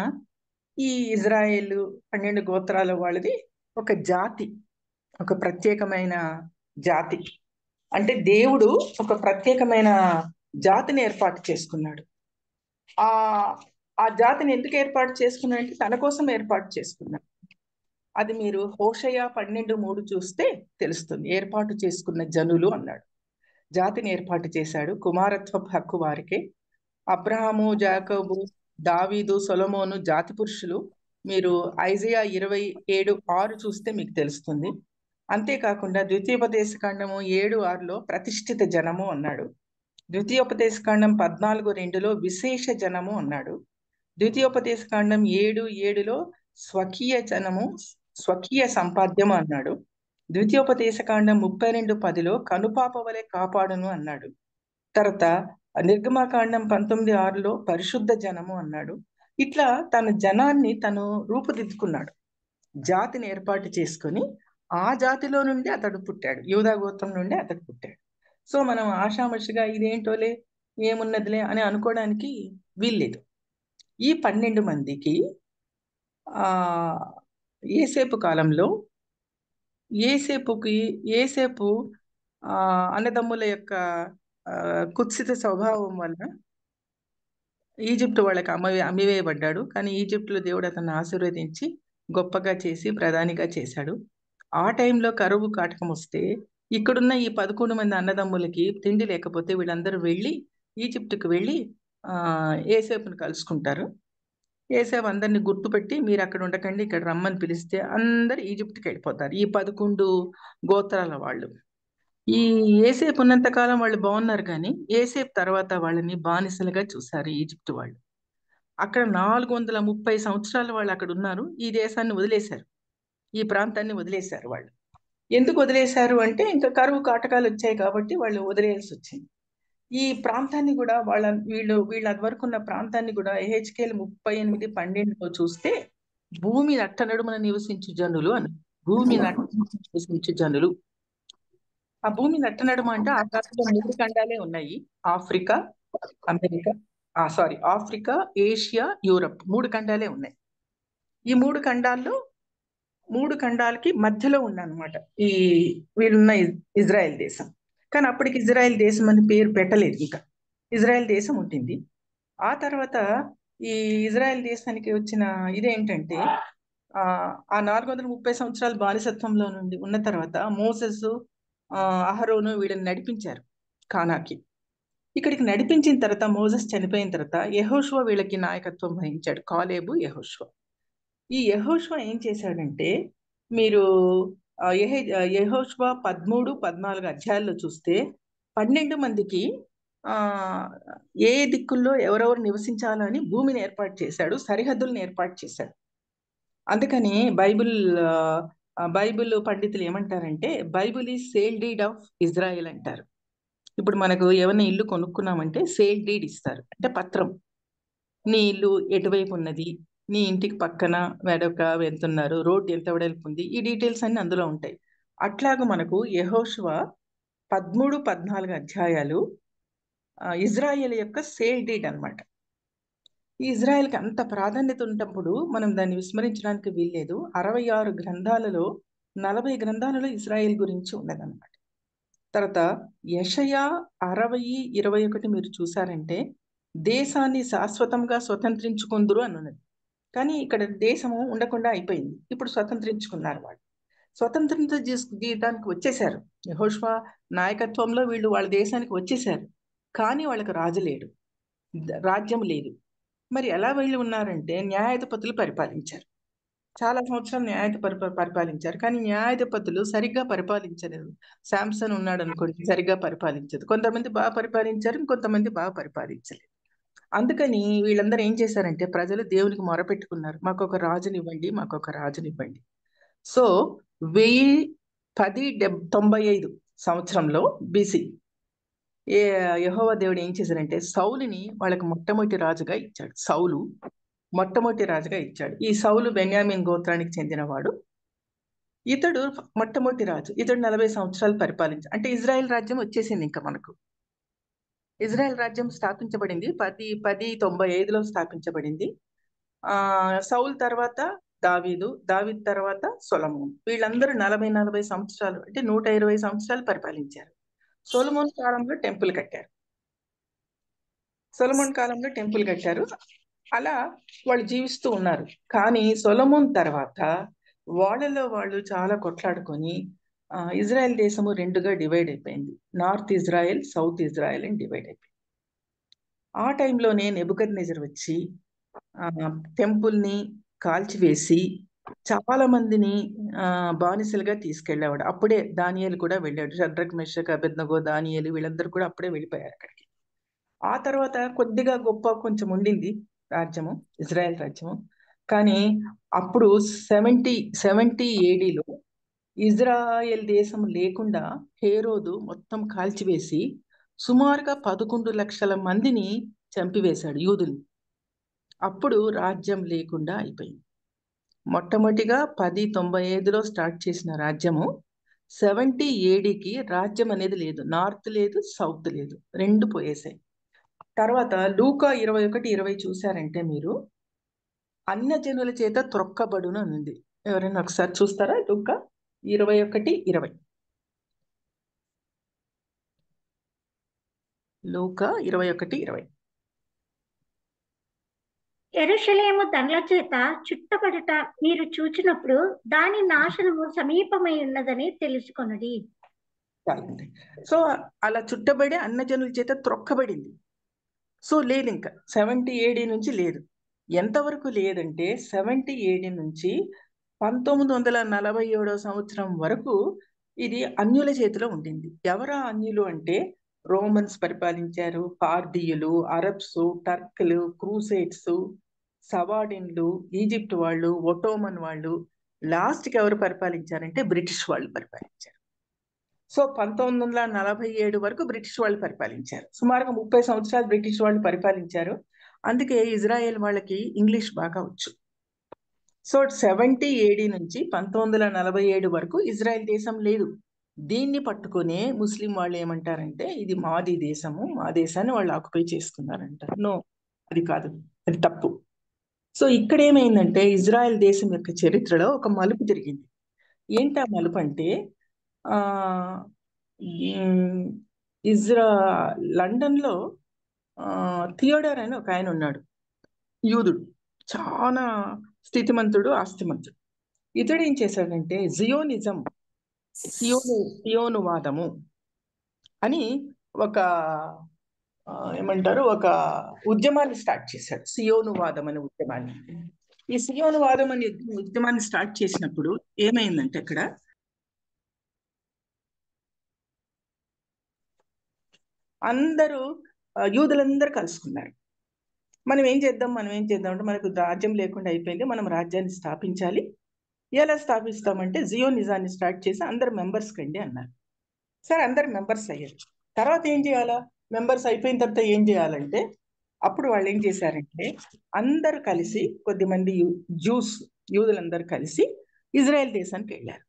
ఈ ఇజ్రాయేల్ 12 గోత్రాల వాళ్ళది ఒక జాతి, ఒక ప్రత్యేకమైన జాతి. అంటే దేవుడు ఒక ప్రత్యేకమైన జాతిని ఏర్పాటు చేసుకున్నాడు. ఆ జాతిని ఎందుకు ఏర్పాటు చేసుకున్నాడంటే తన కోసం ఏర్పాటు చేసుకున్నాడు. అది మీరు హోషయ 12:3 చూస్తే తెలుస్తుంది. ఏర్పాటు చేసుకున్న జనులు అన్నాడు. జాతిని ఏర్పాటు చేశాడు. కుమారత్వపు హక్కు వారికే. అబ్రహాము, యాకోబు, దావీదు, సొలొమోను జాతి పురుషులు. మీరు ఐజయా 27:6 చూస్తే మీకు తెలుస్తుంది. అంతేకాకుండా ద్వితీయోపదేశకాండము 7:6లో ప్రతిష్ఠిత జనము అన్నాడు. ద్వితీయోపదేశకాండం 14:2లో విశేష జనము అన్నాడు. ద్వితీయోపదేశకాండం 7:7లో స్వకీయ జనము, స్వకీయ సంపాద్యము అన్నాడు. ద్వితీయోపదేశకాండం 32:10లో కనుపాప వలె కాపాడును అన్నాడు. తర్వాత నిర్గమకాండం 19:6లో పరిశుద్ధ జనము అన్నాడు. ఇట్లా తన జనాన్ని తను రూపుదిద్దుకున్నాడు. జాతిని ఏర్పాటు చేసుకొని ఆ జాతిలో నుండి అతడు పుట్టాడు. యూదా గోత్రం నుండి అతడు పుట్టాడు. సో మనం ఆషామషిగా ఇదేంటోలే ఏమున్నదిలే అని అనుకోవడానికి వీల్లేదు. ఈ 12 మందికి ఏసేపు కాలంలో ఏసేపు అన్నదమ్ముల యొక్క కుత్సిత స్వభావం వల్ల ఈజిప్ట్ వాళ్ళకి అమ్మివేయబడ్డాడు. కానీ ఈజిప్టులో దేవుడు అతన్ని ఆశీర్వదించి గొప్పగా చేసి ప్రధానిగా చేశాడు. ఆ టైంలో కరువు కాటకం వస్తే ఇక్కడున్న ఈ 11 మంది అన్నదమ్ములకి తిండి లేకపోతే వీళ్ళందరూ వెళ్ళి ఈజిప్టుకు వెళ్ళి ఏసేపుని కలుసుకుంటారు. ఏసేపు అందరినీ గుర్తుపెట్టి మీరు అక్కడ ఉండకండి, ఇక్కడ రమ్మని పిలిస్తే అందరు ఈజిప్ట్కి వెళ్ళిపోతారు. ఈ 11 గోత్రాల వాళ్ళు. ఈ ఏసేపు ఉన్నంతకాలం వాళ్ళు బాగున్నారు, కానీ ఏసేపు తర్వాత వాళ్ళని బానిసలుగా చూశారు ఈజిప్ట్ వాళ్ళు. అక్కడ 430 సంవత్సరాలు వాళ్ళు అక్కడ ఉన్నారు. ఈ దేశాన్ని వదిలేశారు, ఈ ప్రాంతాన్ని వదిలేశారు. వాళ్ళు ఎందుకు వదిలేశారు అంటే ఇంకా కరువు కాటకాలు వచ్చాయి కాబట్టి వాళ్ళు వదిలేయాల్సి వచ్చింది. ఈ ప్రాంతాన్ని కూడా వీళ్ళు అది వరకు ఉన్న ప్రాంతాన్ని కూడా ఎహెచ్కేల్ 38:12లో చూస్తే భూమి నట్టనడుమున నివసించు జనులు అని. భూమి నట్టనడుమున నివసించు జనులు. ఆ భూమి నట్టనడుమ అంటే ఆ కాలంలో 3 ఖండాలే ఉన్నాయి. ఆఫ్రికా, ఏషియా, యూరప్ 3 ఖండాలే ఉన్నాయి. ఈ 3 ఖండాల్లో 3 ఖండాలకి మధ్యలో ఉన్నమాట ఈ వీళ్ళున్న ఇజ్రాయెల్ దేశం. కానీ అప్పటికి ఇజ్రాయెల్ దేశం అని పేరు పెట్టలేదు, ఇంకా ఇజ్రాయెల్ దేశం ఉంటుంది. ఆ తర్వాత ఈ ఇజ్రాయెల్ దేశానికి వచ్చిన ఇదేంటంటే ఆ 430 సంవత్సరాల బానిసత్వంలో నుండి ఉన్న తర్వాత మోసెస్, అహరోను వీళ్ళని నడిపించారు కానాకి. ఇక్కడికి నడిపించిన తర్వాత మోసెస్ చనిపోయిన తర్వాత యెహోషువ వీళ్ళకి నాయకత్వం వహించాడు, కాలేబు, యెహోషువ. ఈ యెహోషువ ఏం చేశాడంటే, మీరు యెహోషువ 13, 14 అధ్యాయాల్లో చూస్తే 12 మందికి ఏ దిక్కుల్లో ఎవరెవరు నివసించాలో అని భూమిని ఏర్పాటు చేశాడు, సరిహద్దులను ఏర్పాటు చేశాడు. అందుకని బైబిల్ పండితులు ఏమంటారంటే, Bible is sale deed of Israel అంటారు. ఇప్పుడు మనకు ఏమైనా ఇల్లు కొనుక్కున్నామంటే సేల్ డీడ్ ఇస్తారు, అంటే పత్రం. నీ ఇల్లు ఎటువైపు ఉన్నది, నీ ఇంటికి పక్కన వెడక వెళ్తున్నారు, రోడ్డు ఎంత వెడల్పు ఉంది, ఈ డీటెయిల్స్ అన్ని అందులో ఉంటాయి. అట్లాగా మనకు యెహోషువ 13, 14 అధ్యాయాలు ఇజ్రాయెల్ యొక్క సేల్ డీడ్ అన్నమాట. ఈ ఇజ్రాయెల్కి అంత ప్రాధాన్యత ఉన్నప్పుడు మనం దాన్ని విస్మరించడానికి వీల్లేదు. 66 గ్రంథాలలో 40 గ్రంథాలలో ఇజ్రాయెల్ గురించి ఉన్నదన్నమాట. తర్వాత యెషయా 60:21 మీరు చూసారంటే, దేశాన్ని శాశ్వతంగా స్వతంత్రించుకుందురు అని ఉన్నది. కానీ ఇక్కడ దేశము ఉండకుండా అయిపోయింది, ఇప్పుడు స్వతంత్రించుకున్నారు వాళ్ళు. స్వతంత్రత జీవితానికి వచ్చేసారు, యెహోషువ నాయకత్వంలో వీళ్ళు వాళ్ళ దేశానికి వచ్చేసారు. కానీ వాళ్ళకి రాజు లేడు, రాజ్యం లేదు. మరి ఎలా వీళ్ళు ఉన్నారంటే న్యాయాధిపతులు పరిపాలించారు, చాలా సంవత్సరాలు పరిపాలించారు. కానీ న్యాయాధిపతులు సరిగ్గా పరిపాలించలేదు. శాంసన్ ఉన్నాడు అనుకోండి, సరిగ్గా పరిపాలించదు. కొంతమంది బాగా పరిపాలించారు, ఇంకొంతమంది బాగా పరిపాలించలేదు. అందుకని వీళ్ళందరూ ఏం చేశారంటే, ప్రజలు దేవునికి మొరపెట్టుకున్నారు, మాకు ఒక రాజునివ్వండి, మాకు ఒక రాజునివ్వండి. సో 1095 సంవత్సరంలో బీసీ యెహోవా దేవుడు ఏం చేశారంటే, సౌలుని వాళ్ళకి మొట్టమొదటి రాజుగా ఇచ్చాడు. సౌలు మొట్టమొదటి రాజుగా ఇచ్చాడు. ఈ సౌలు బెన్యామీన్ గోత్రానికి చెందినవాడు. ఇతడు మొట్టమొదటి రాజు. ఇతడు 40 సంవత్సరాలు పరిపాలించాడు. అంటే ఇజ్రాయెల్ రాజ్యం వచ్చేసింది. ఇంకా మనకు ఇజ్రాయెల్ రాజ్యం స్థాపించబడింది 1095లో స్థాపించబడింది. సౌల్ తర్వాత దావీదు తర్వాత సొలొమోను. వీళ్ళందరూ 40 సంవత్సరాలు, అంటే 120 సంవత్సరాలు పరిపాలించారు. సొలొమోన్ కాలంలో టెంపుల్ కట్టారు. అలా వాళ్ళు జీవిస్తూ ఉన్నారు. కానీ సొలొమోన్ తర్వాత వాళ్ళలో వాళ్ళు చాలా కొట్లాడుకొని ఇజ్రాయెల్ దేశము 2గా డివైడ్ అయిపోయింది. నార్త్ ఇజ్రాయెల్, సౌత్ ఇజ్రాయెల్ అని డివైడ్ అయిపోయింది. ఆ టైంలోనే నెబుకద్నెజర్ వచ్చి టెంపుల్ని కాల్చివేసి చాలా మందిని బానిసలుగా తీసుకెళ్ళేవాడు. అప్పుడే దానియేలు కూడా వెళ్ళాడు. షడ్రక్, మెషక్, అబేద్నెగో, దానియేలు వీళ్ళందరూ కూడా అప్పుడే వెళ్ళిపోయారు అక్కడికి. ఆ తర్వాత కొద్దిగా గొప్ప కొంచెం ఉండింది రాజ్యము, ఇజ్రాయెల్ రాజ్యము. కానీ అప్పుడు 70 ADలో ఇజ్రాయెల్ దేశం లేకుండా హేరోదు మొత్తం కాల్చివేసి సుమారుగా 11 లక్షల మందిని చంపివేశాడు, యూదుల్ని. అప్పుడు రాజ్యం లేకుండా అయిపోయింది. మొట్టమొదటిగా 1095లో స్టార్ట్ చేసిన రాజ్యము 70 ADకి రాజ్యం అనేది లేదు, నార్త్ లేదు, సౌత్ లేదు, 2 పోయేసాయి. తర్వాత లూకా 21:20 చూసారంటే మీరు, అన్యజనుల చేత త్రొక్కబడును అని ఉంది. ఎవరైనా ఒకసారి చూస్తారా? లూకా 21:20. లూకా 21:20. యెరూషలేము దండ్ల చేత చుట్టబడుట మీరు చూచినప్పుడు దాని నాశనము సమీపమై ఉన్నదని తెలుసుకొనుడి. సో అలా చుట్టబడి అన్యజనుల చేత త్రొక్కబడింది. సో లేదు, ఇంకా 70 AD నుంచి లేదు. ఎంతవరకు లేదంటే 70 AD నుంచి 1947 సంవత్సరం వరకు ఇది అన్యుల చేతిలో ఉండింది. ఎవరా అన్యులు అంటే, రోమన్స్ పరిపాలించారు, పార్దీయులు, అరబ్స్, టర్క్లు, క్రూసేడ్స్, సవాడిన్లు, ఈజిప్ట్ వాళ్ళు, ఒటోమన్ వాళ్ళు. లాస్ట్కి ఎవరు పరిపాలించారంటే బ్రిటిష్ వాళ్ళు పరిపాలించారు. సో 1947 వరకు బ్రిటిష్ వాళ్ళు పరిపాలించారు. సుమారుగా 30 సంవత్సరాలు బ్రిటిష్ వాళ్ళు పరిపాలించారు. అందుకే ఇజ్రాయెల్ వాళ్ళకి ఇంగ్లీష్ బాగా వచ్చు. సో 70 AD నుంచి 1947 వరకు ఇజ్రాయెల్ దేశం లేదు. దీన్ని పట్టుకునే ముస్లిం వాళ్ళు ఏమంటారంటే, ఇది మాది దేశము, మా దేశాన్ని వాళ్ళు ఆక్యుపై చేసుకున్నారంటారు. నో, అది కాదు, అది తప్పు. సో ఇక్కడ ఏమైందంటే, ఇజ్రాయెల్ దేశం యొక్క చరిత్రలో ఒక మలుపు జరిగింది. ఏంటా మలుపు అంటే, లండన్లో థియోడర్ అని ఒక ఆయన ఉన్నాడు. యూదుడు చాలా స్థితిమంతుడు, ఆస్తిమంతుడు. ఇతడు ఏం చేశాడంటే జియోనిజం, సియోనువాదము అని ఒక ఏమంటారు ఒక ఉద్యమాన్ని స్టార్ట్ చేశాడు. సియోనువాదం అనే ఉద్యమాన్ని. ఈ సియోనువాదం అనే ఉద్యమాన్ని స్టార్ట్ చేసినప్పుడు ఏమైందంటే అక్కడ అందరూ యూదులందరూ కలుసుకున్నారు. మనం ఏం చేద్దాం అంటే మనకు రాజ్యం లేకుండా అయిపోయింది, మనం రాజ్యాన్ని స్థాపించాలి. ఎలా స్థాపిస్తామంటే జియోనిజాన్ని స్టార్ట్ చేసి అందరు మెంబర్స్ కండి అన్నారు. సరే, అందరు మెంబర్స్ అయ్యారు. తర్వాత ఏం చేయాలా? మెంబర్స్ అయిపోయిన తర్వాత ఏం చేయాలంటే అప్పుడు వాళ్ళు ఏం చేశారంటే అందరూ కలిసి, కొద్దిమంది యూదులందరూ కలిసి ఇజ్రాయెల్ దేశానికి వెళ్ళారు.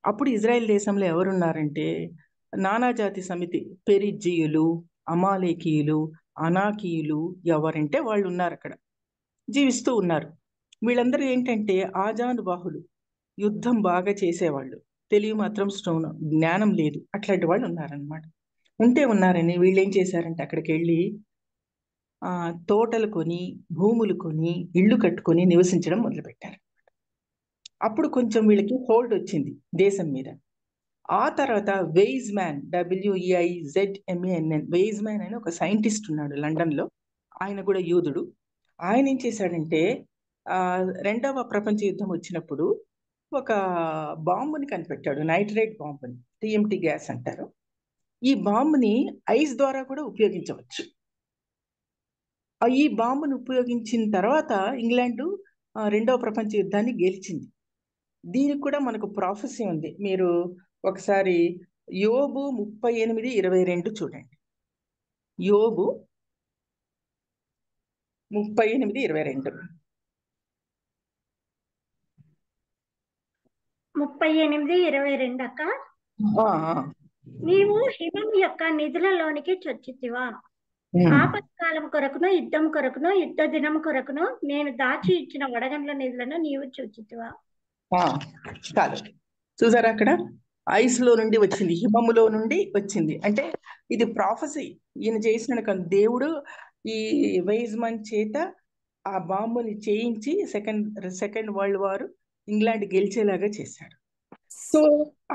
అప్పుడు ఇజ్రాయెల్ దేశంలో ఎవరున్నారంటే నానాజాతి సమితి, పెరిజ్జీయులు, అమాలేకీయులు, అనాకీయులు, ఎవరంటే వాళ్ళు ఉన్నారు, అక్కడ జీవిస్తూ ఉన్నారు. వీళ్ళందరూ ఏంటంటే ఆజానుబాహులు, యుద్ధం బాగా చేసేవాళ్ళు, తెలివి మాత్రం జ్ఞానం లేదు, అట్లాంటి వాళ్ళు ఉన్నారనమాట. ఉన్నారని వీళ్ళు ఏం చేశారంటే అక్కడికి వెళ్ళి తోటలు కొని, భూములు కొని, ఇళ్ళు కట్టుకొని నివసించడం మొదలుపెట్టారు. అప్పుడు కొంచెం వీళ్ళకి హోల్డ్ వచ్చింది దేశం మీద. ఆ తర్వాత వెయిజ్ మ్యాన్, WEIZMAN, వెయిజ్ మ్యాన్ అని ఒక సైంటిస్ట్ ఉన్నాడు లండన్లో. ఆయన కూడా యూదుడు. ఆయన ఏం చేశాడంటే రెండవ ప్రపంచ యుద్ధం వచ్చినప్పుడు ఒక బాంబుని కనిపెట్టాడు, నైట్రేట్ బాంబుని, TNT గ్యాస్ అంటారు. ఈ బాంబుని ఐస్ ద్వారా కూడా ఉపయోగించవచ్చు. ఈ బాంబును ఉపయోగించిన తర్వాత ఇంగ్లాండ్ రెండవ ప్రపంచ యుద్ధాన్ని గెలిచింది. దీనికి కూడా మనకు ప్రాఫెసీ ఉంది. మీరు ఒకసారి యోబు 38:22 చూడండి. యోబు 38:22. 38:22 అక్క. నీవు హిమం యొక్క నిధులలోనికి చొచ్చితివా? ఆపత్కాలం కొరకును, యుద్ధం కొరకును, యుద్ధ దినం కొరకును నేను దాచి ఇచ్చిన వడగండ్ల నిధులను నీవు చొచ్చితివా? కాదు, చూసారా అక్కడ ఐస్ లో నుండి వచ్చింది, హిమములో నుండి వచ్చింది. అంటే ఇది ప్రాఫెసీ. ఈయన చేసిన దేవుడు ఈ వెయిజ్మన్ చేత ఆ బాంబుని చేయించి సెకండ్ వరల్డ్ వార్ ఇంగ్లాండ్ గెలిచేలాగా చేశాడు. సో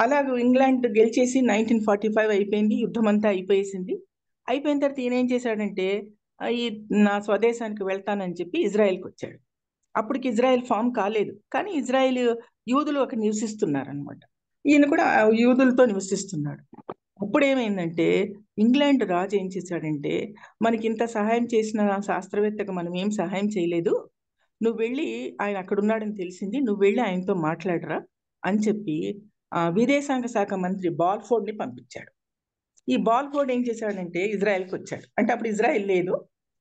అలాగ ఇంగ్లాండ్ గెలిచేసి 1945 అయిపోయింది, యుద్ధం అంతా అయిపోయేసింది. అయిపోయిన తర్వాత ఈయన ఏం చేశాడంటే నా స్వదేశానికి వెళ్తానని చెప్పి ఇజ్రాయెల్కి వచ్చాడు. అప్పటికి ఇజ్రాయెల్ ఫామ్ కాలేదు, కానీ ఇజ్రాయెల్ యూదులు అక్కడ నివసిస్తున్నారు అనమాట. ఈయన కూడా యూదులతో నివసిస్తున్నాడు. అప్పుడు ఏమైందంటే ఇంగ్లాండ్ రాజు ఏం చేశాడంటే మనకి ఇంత సహాయం చేసిన శాస్త్రవేత్తకు మనం ఏం సహాయం చేయలేదు, నువ్వు వెళ్ళి, ఆయన అక్కడ ఉన్నాడని తెలిసింది, నువ్వు వెళ్ళి ఆయనతో మాట్లాడరా అని చెప్పి విదేశాంగ శాఖ మంత్రి బాల్ఫోర్డ్ని పంపించాడు. ఈ బాల్ఫోర్డ్ ఏం చేశాడంటే ఇజ్రాయెల్కి వచ్చాడు. అంటే అప్పుడు ఇజ్రాయెల్ లేదు,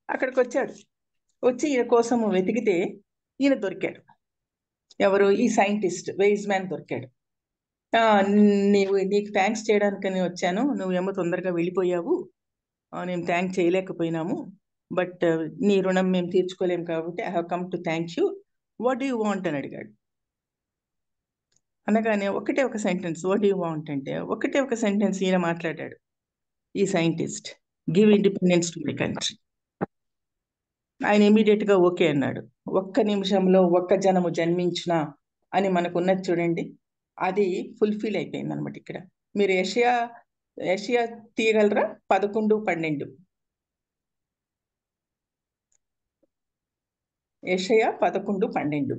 అక్కడికి వచ్చాడు. వచ్చి ఈయన కోసం వెతికితే ఈయన దొరికాడు. ఎవరు? ఈ సైంటిస్ట్ వెయిజ్మ్యాన్ దొరికాడు. నీకు థ్యాంక్స్ చేయడానికని వచ్చాను, నువ్వేమో తొందరగా వెళ్ళిపోయావు, నేను థ్యాంక్ చేయలేకపోయినాము, బట్ నీ రుణం మేము తీర్చుకోలేము కాబట్టి I have come to thank you, what do you want అని అడిగాడు. అనగానే ఒకటే ఒక sentence, what do you want అంటే ఒకటే ఒక సెంటెన్స్ ఈయన మాట్లాడాడు, ఈ scientist, give independence to my country. ఆయన ఇమీడియట్ గా ఓకే అన్నాడు. ఒక్క నిమిషంలో ఒక్క జనము జన్మించిన అని మనకున్నది చూడండి, అది ఫుల్ఫిల్ అయిపోయింది అనమాట. ఇక్కడ మీరు యెషయా తీయగలరా? 11:12. యెషయా 11:12.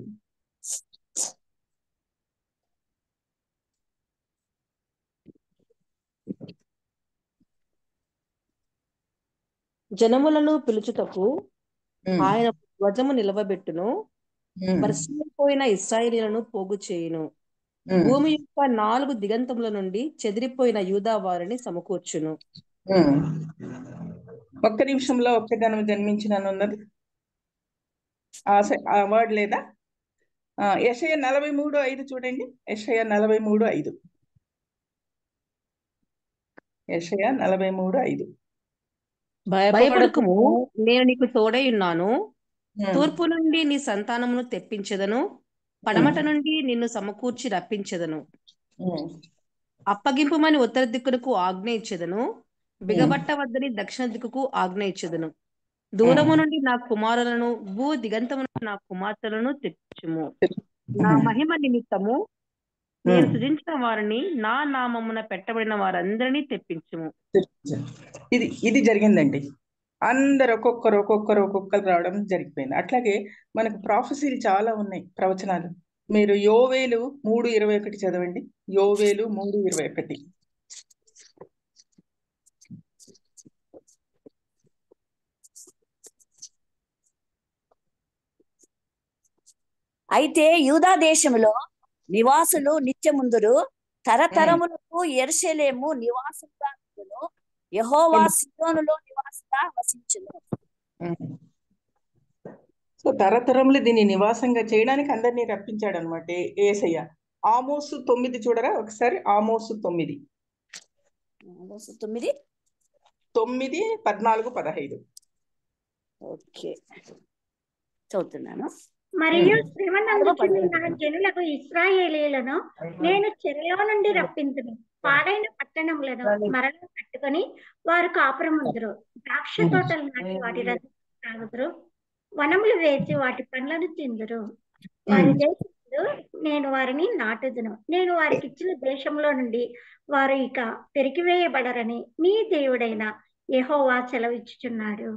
జనములను పిలుచుటకు ఆయన ధ్వజము నిలవబెట్టును, పరిశీలిపోయిన ఇశ్రాయేలీయులను పోగు చేయును, భూమి యొక్క 4 దిగంతముల నుండి చెదిరిపోయిన యూదా వారిని సమకూర్చును. ఒక్క నిమిషంలో ఒక్క జనము జన్మించిన ఉన్నది ఆ వర్డ్ లేదా? యెషయా 43:5 చూడండి. యెషయా 43:5. యెషయా 43:5. భయపడకుము, నేను నీకు తోడై ఉన్నాను, తూర్పు నుండి నీ సంతానమును తెప్పించెదను, పడమట నుండి నిన్ను సమకూర్చి రప్పించెదను, అప్పగింపుమని ఉత్తర దిక్కునకు ఆజ్ఞ ఇచ్చెదను, బిగబట్ట వద్దని దక్షిణ దిక్కుకు ఆజ్ఞ ఇచ్చెదను. దూరము నుండి నా కుమారులను భూ దిగంతము నుండి నా కుమార్తెలను తెచ్చుము. నా మహిమ నిమిత్తము నేను సృజించిన వారిని, నా నామమున పెట్టబడిన వారందరినీ తెప్పించుము. ఇది జరిగిందండి. అందరు ఒక్కొక్కరు రావడం జరిగిపోయింది. అట్లాగే మనకు ప్రాఫెసీలు చాలా ఉన్నాయి, ప్రవచనాలు. మీరు యోవేలు 3:21 చదవండి. యోవేలు 3:21. అయితే యూదా దేశములో నివాసులు నిత్యముందురు, తరతరములకు యెరూషలేము నివాసులుగా ఉండును, యెహోవా సీయోనులో నివాసంగా వసించును. సో తరతరములు దీన్ని నివాసంగా చేయడానికి అందరినీ రప్పించాడు అనమాట యేసయ్య. ఆమోసు 9 చూడరా ఒకసారి. ఆమోసు 9 14, 15. ఓకే, చదువుతున్నాను. మరియు శ్రమనందుచున్న నా జనులకు ఇశ్రాయేలీయులను నేను చెరలో నుండి రప్పించును. పాడైన పట్టణములను మరలా కట్టుకొని వారు కాపురముందురు. ద్రాక్ష తోటలు నాటి వాటి రసం తాగుదురు, వనములు వేసి వాటి పండ్లను తిందురు. వారి దేశంలో నేను వారిని నాటుదును. నేను వారికి ఇచ్చిన దేశంలో నుండి వారు ఇక పెరికివేయబడరని నీ దేవుడైన యెహోవా సెలవిచ్చుచున్నాడు.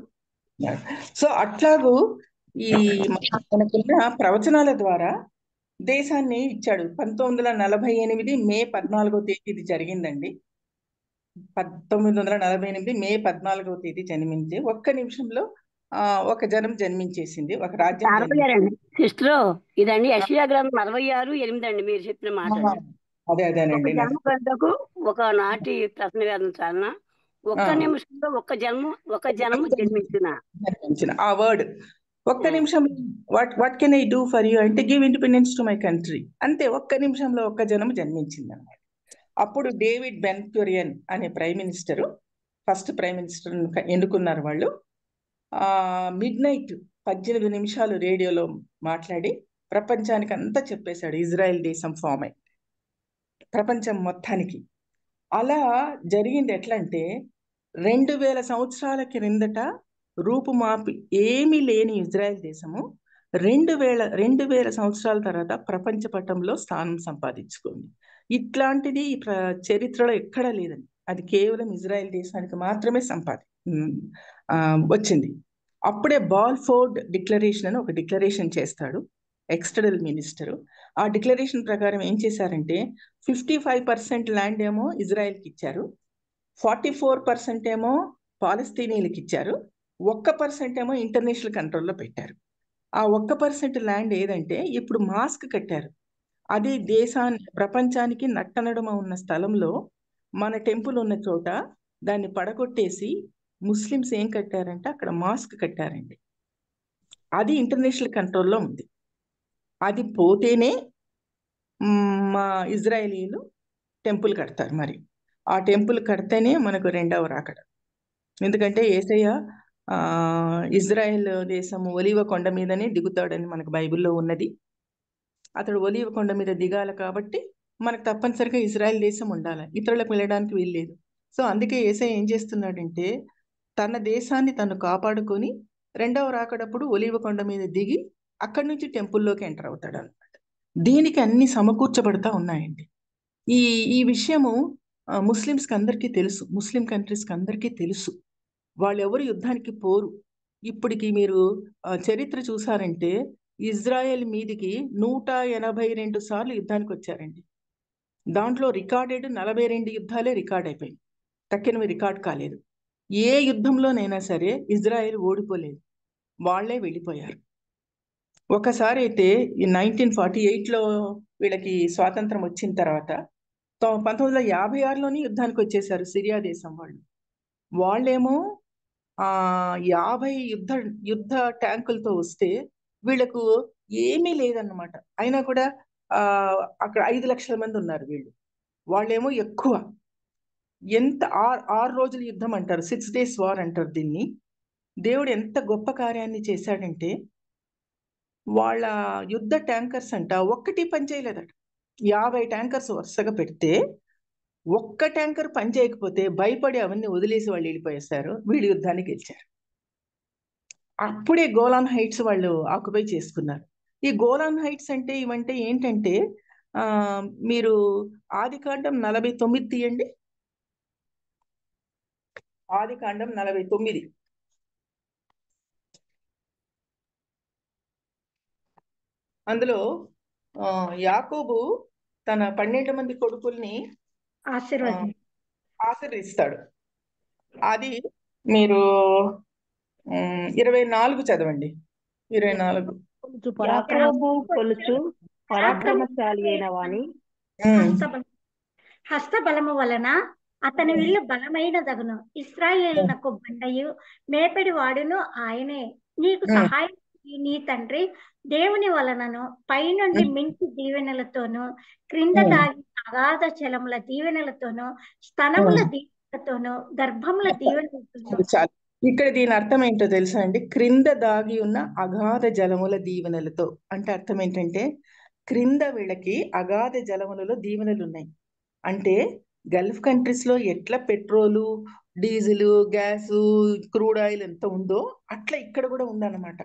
సో అట్లాగూ ఈ మనకున్న ప్రవచనాల ద్వారా దేశాన్ని ఇచ్చాడు. 1948 మే 14 ఇది జరిగిందండి. 1948 మే 14 జన్మించి ఒక్క నిమిషంలో ఒక జనం జన్మించేసింది, ఒక రాజ్యం. సిస్టర్ ఇదండి యెషయా గ్రంథం 66:8 అండి మీరు చెప్పిన మాట. అదేనండి. జన్మకు ఒక నాటి ప్రశ్న వేదం చాలన ఒక్క నిమిషంలో ఒక జనము జన్మించిన ఆ వర్డ్ ఒక్క నిమిషం. What can I do for you అంటే give independence to my country. అంతే, ఒక్క నిమిషంలో ఒక్క జనం జన్మించింది అన్నమాట. అప్పుడు డేవిడ్ బెన్ గురియన్ అనే prime minister, first prime minister ఎన్నుకున్నారు వాళ్ళు. మిడ్నైట్ 18 నిమిషాలు రేడియోలో మాట్లాడి ప్రపంచానికి అంతా చెప్పేశాడు ఇజ్రాయెల్ దేశం ఫామ్ అయి, ప్రపంచం మొత్తానికి. అలా జరిగింది. ఎట్లా అంటే 2000 సంవత్సరాల క్రిందట రూపుమాపి ఏమీ లేని ఇజ్రాయెల్ దేశము 2000 సంవత్సరాల తర్వాత ప్రపంచ పటంలో స్థానం సంపాదించుకుంది. ఇట్లాంటిది చరిత్రలో ఎక్కడా లేదండి. అది కేవలం ఇజ్రాయెల్ దేశానికి మాత్రమే వచ్చింది. అప్పుడే బాల్ఫోర్డ్ డిక్లరేషన్ అని ఒక డిక్లరేషన్ చేస్తాడు ఎక్స్టర్నల్ మినిస్టరు. ఆ డిక్లరేషన్ ప్రకారం ఏం చేశారంటే 55% ల్యాండ్ ఏమో ఇజ్రాయెల్కి ఇచ్చారు, 44% ఏమో పాలస్తీనీలకు ఇచ్చారు, 1% ఏమో ఇంటర్నేషనల్ కంట్రోల్లో పెట్టారు. ఆ 1% ల్యాండ్ ఏదంటే ఇప్పుడు మాస్క్ కట్టారు. అది ప్రపంచానికి నట్టనడుమ ఉన్న స్థలంలో మన టెంపుల్ ఉన్న చోట దాన్ని పడగొట్టేసి ముస్లిమ్స్ ఏం కట్టారంటే అక్కడ మాస్క్ కట్టారండి. అది ఇంటర్నేషనల్ కంట్రోల్లో ఉంది. అది పోతేనే మా ఇజ్రాయేలీలు టెంపుల్ కడతారు. మరి ఆ టెంపుల్ కడితేనే మనకు రెండవ రాకడ. ఎందుకంటే యేసయ్య ఇజ్రాయెల్ దేశము ఒలీవ కొండ మీదనే దిగుతాడని మనకు బైబిల్లో ఉన్నది. అతడు ఒలీవ కొండ మీద దిగాలి కాబట్టి మనకు తప్పనిసరిగా ఇజ్రాయెల్ దేశం ఉండాలి, ఇతరులకు వెళ్ళడానికి వీల్లేదు. సో అందుకే యేసయ్య ఏం చేస్తున్నాడంటే తన దేశాన్ని తను కాపాడుకొని రెండవ రాకడప్పుడు ఒలీవ కొండ మీద దిగి అక్కడి నుంచి టెంపుల్లోకి ఎంటర్ అవుతాడు అనమాట. దీనికి అన్ని సమకూర్చబడతా ఉన్నాయండి. ఈ విషయము ముస్లిమ్స్కి అందరికీ తెలుసు, ముస్లిం కంట్రీస్కి అందరికీ తెలుసు. వాళ్ళు ఎవరు యుద్ధానికి పోరు. ఇప్పటికి మీరు చరిత్ర చూసారంటే ఇజ్రాయెల్ మీదికి 182 సార్లు యుద్ధానికి వచ్చారండి. దాంట్లో రికార్డెడ్ 42 యుద్ధాలే రికార్డ్ అయిపోయింది, తక్కినవి రికార్డ్ కాలేదు. ఏ యుద్ధంలోనైనా సరే ఇజ్రాయెల్ ఓడిపోలేదు, వాళ్లే వెళ్ళిపోయారు. ఒకసారి అయితే 1948లో వీళ్ళకి స్వాతంత్రం వచ్చిన తర్వాత 1956లోని యుద్ధానికి వచ్చేసారు సిరియా దేశం వాళ్ళు. వాళ్ళేమో 50 యుద్ధ ట్యాంకులతో వస్తే వీళ్ళకు ఏమీ లేదన్నమాట. అయినా కూడా అక్కడ 5 లక్షల మంది ఉన్నారు వీళ్ళు. వాళ్ళేమో ఎక్కువ. ఎంత 6 రోజుల యుద్ధం అంటారు, 6 days వార్ అంటారు దీన్ని. దేవుడు ఎంత గొప్ప కార్యాన్ని చేశాడంటే వాళ్ళ యుద్ధ ట్యాంకర్స్ అంట ఒక్కటి పని చేయలేదట. 50 ట్యాంకర్స్ వరుసగా పెడితే ఒక్క ట్యాంకర్ పని చేయకపోతే భయపడి అవన్నీ వదిలేసి వాళ్ళు వెళ్ళిపోయేశారు. వీళ్ళు యుద్ధానికి గెలిచారు. అప్పుడే గోలాన్ హైట్స్ వాళ్ళు ఆక్యుపై చేసుకున్నారు. ఈ గోలాన్ హైట్స్ అంటే ఇవంటే ఏంటంటే మీరు ఆదికాండం 49 తీయండి. ఆదికాండం 49. అందులో యాకోబు తన 12 మంది కొడుకుల్ని ఆశీర్వదిస్తాడు. అది మీరు 24 చదవండి. 24. యాకోబు కొలుచు పరాక్రమశాలి అయిన వాని హస్తబలము వలన అతని విల్లు బలమైనదగును. ఇశ్రాయేలునకు బండయు మేపెడి వాడును ఆయనే. నీకు సహాయం నీ తండ్రి దేవుని వలనను పైనుండి మించి దీవెనలతోనూ క్రింద దాగి అగాధ జలముల దీవెనలతోనూ స్తనముల దీవెనలతోనూ గర్భముల దీవెనలతోనూ. ఇక్కడ దీని అర్థం ఏంటో తెలుసా అండి? క్రింద దాగి ఉన్న అగాధ జలముల దీవెనలతో అంటే అర్థం ఏంటంటే క్రింద వీళ్ళకి అగాధ జలములలో దీవెనలు ఉన్నాయి. అంటే గల్ఫ్ కంట్రీస్ లో ఎట్లా petrol, diesel, gas, crude oil ఎంత ఉందో అట్లా ఇక్కడ కూడా ఉందన్నమాట.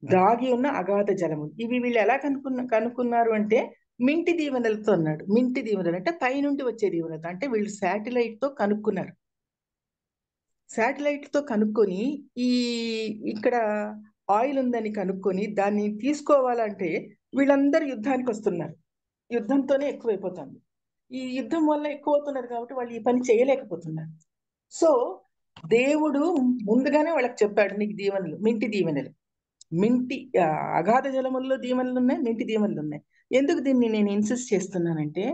దాగి ఉన్న అగాధ జలములు. ఇవి వీళ్ళు ఎలా కనుక్కున్నారు అంటే మింటి దీవెనలతో అన్నాడు. మింటి దీవెనలు అంటే పైనుండి వచ్చే దీవెనలతో. అంటే వీళ్ళు శాటిలైట్ తో కనుక్కున్నారు. శాటిలైట్ తో కనుక్కొని ఇక్కడ ఆయిల్ ఉందని కనుక్కొని దాన్ని తీసుకోవాలంటే వీళ్ళందరూ యుద్ధానికి వస్తున్నారు. యుద్ధంతోనే ఎక్కువైపోతుంది. ఈ యుద్ధం వల్ల ఎక్కువ అవుతున్నారు కాబట్టి వాళ్ళు ఈ పని చేయలేకపోతున్నారు. సో దేవుడు ముందుగానే వాళ్ళకి చెప్పాడు, నీకు దీవెనలు, మింటి దీవెనలు. మింటి అగాధ జలముల్లో దీవెనలు ఉన్నాయి, మింటి దీవెనలు ఉన్నాయి. ఎందుకు దీన్ని నేను ఇన్సిస్ట్ చేస్తున్నానంటే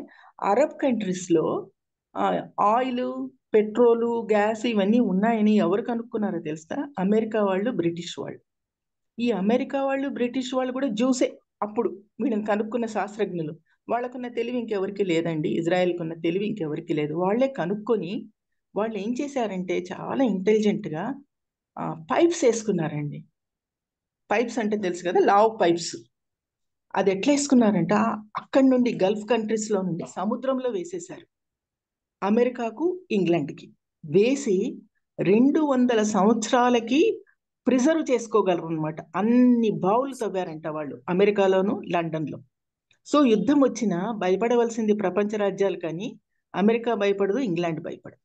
అరబ్ కంట్రీస్ లో ఆయిల్, పెట్రోలు, గ్యాస్ ఇవన్నీ ఉన్నాయని ఎవరు కనుక్కున్నారో తెలుసా? అమెరికా వాళ్ళు, బ్రిటిష్ వాళ్ళు. ఈ అమెరికా వాళ్ళు, బ్రిటిష్ వాళ్ళు కూడా జ్యూసే. అప్పుడు వీళ్ళని కనుక్కున్న శాస్త్రజ్ఞులు. వాళ్ళకున్న తెలివి ఇంకెవరికి లేదండి. ఇజ్రాయెల్కున్న తెలివి ఇంకెవరికి లేదు. వాళ్ళే కనుక్కొని వాళ్ళు ఏం చేశారంటే చాలా ఇంటెలిజెంట్ గా పైప్స్ వేసుకున్నారండి. పైప్స్ అంటే తెలుసు కదా, లావ్ పైప్స్. అది ఎట్లా వేసుకున్నారంటే అక్కడి నుండి గల్ఫ్ కంట్రీస్ లో నుండి సముద్రంలో వేసేశారు. అమెరికాకు, ఇంగ్లాండ్కి వేసి 200 సంవత్సరాలకి ప్రిజర్వ్ చేసుకోగలరు అనమాట. అన్ని బావులు తవ్వారంట వాళ్ళు అమెరికాలోను, లండన్లో. సో యుద్ధం వచ్చినా భయపడవలసింది ప్రపంచ రాజ్యాలు, కానీ అమెరికా భయపడదు, ఇంగ్లాండ్ భయపడదు.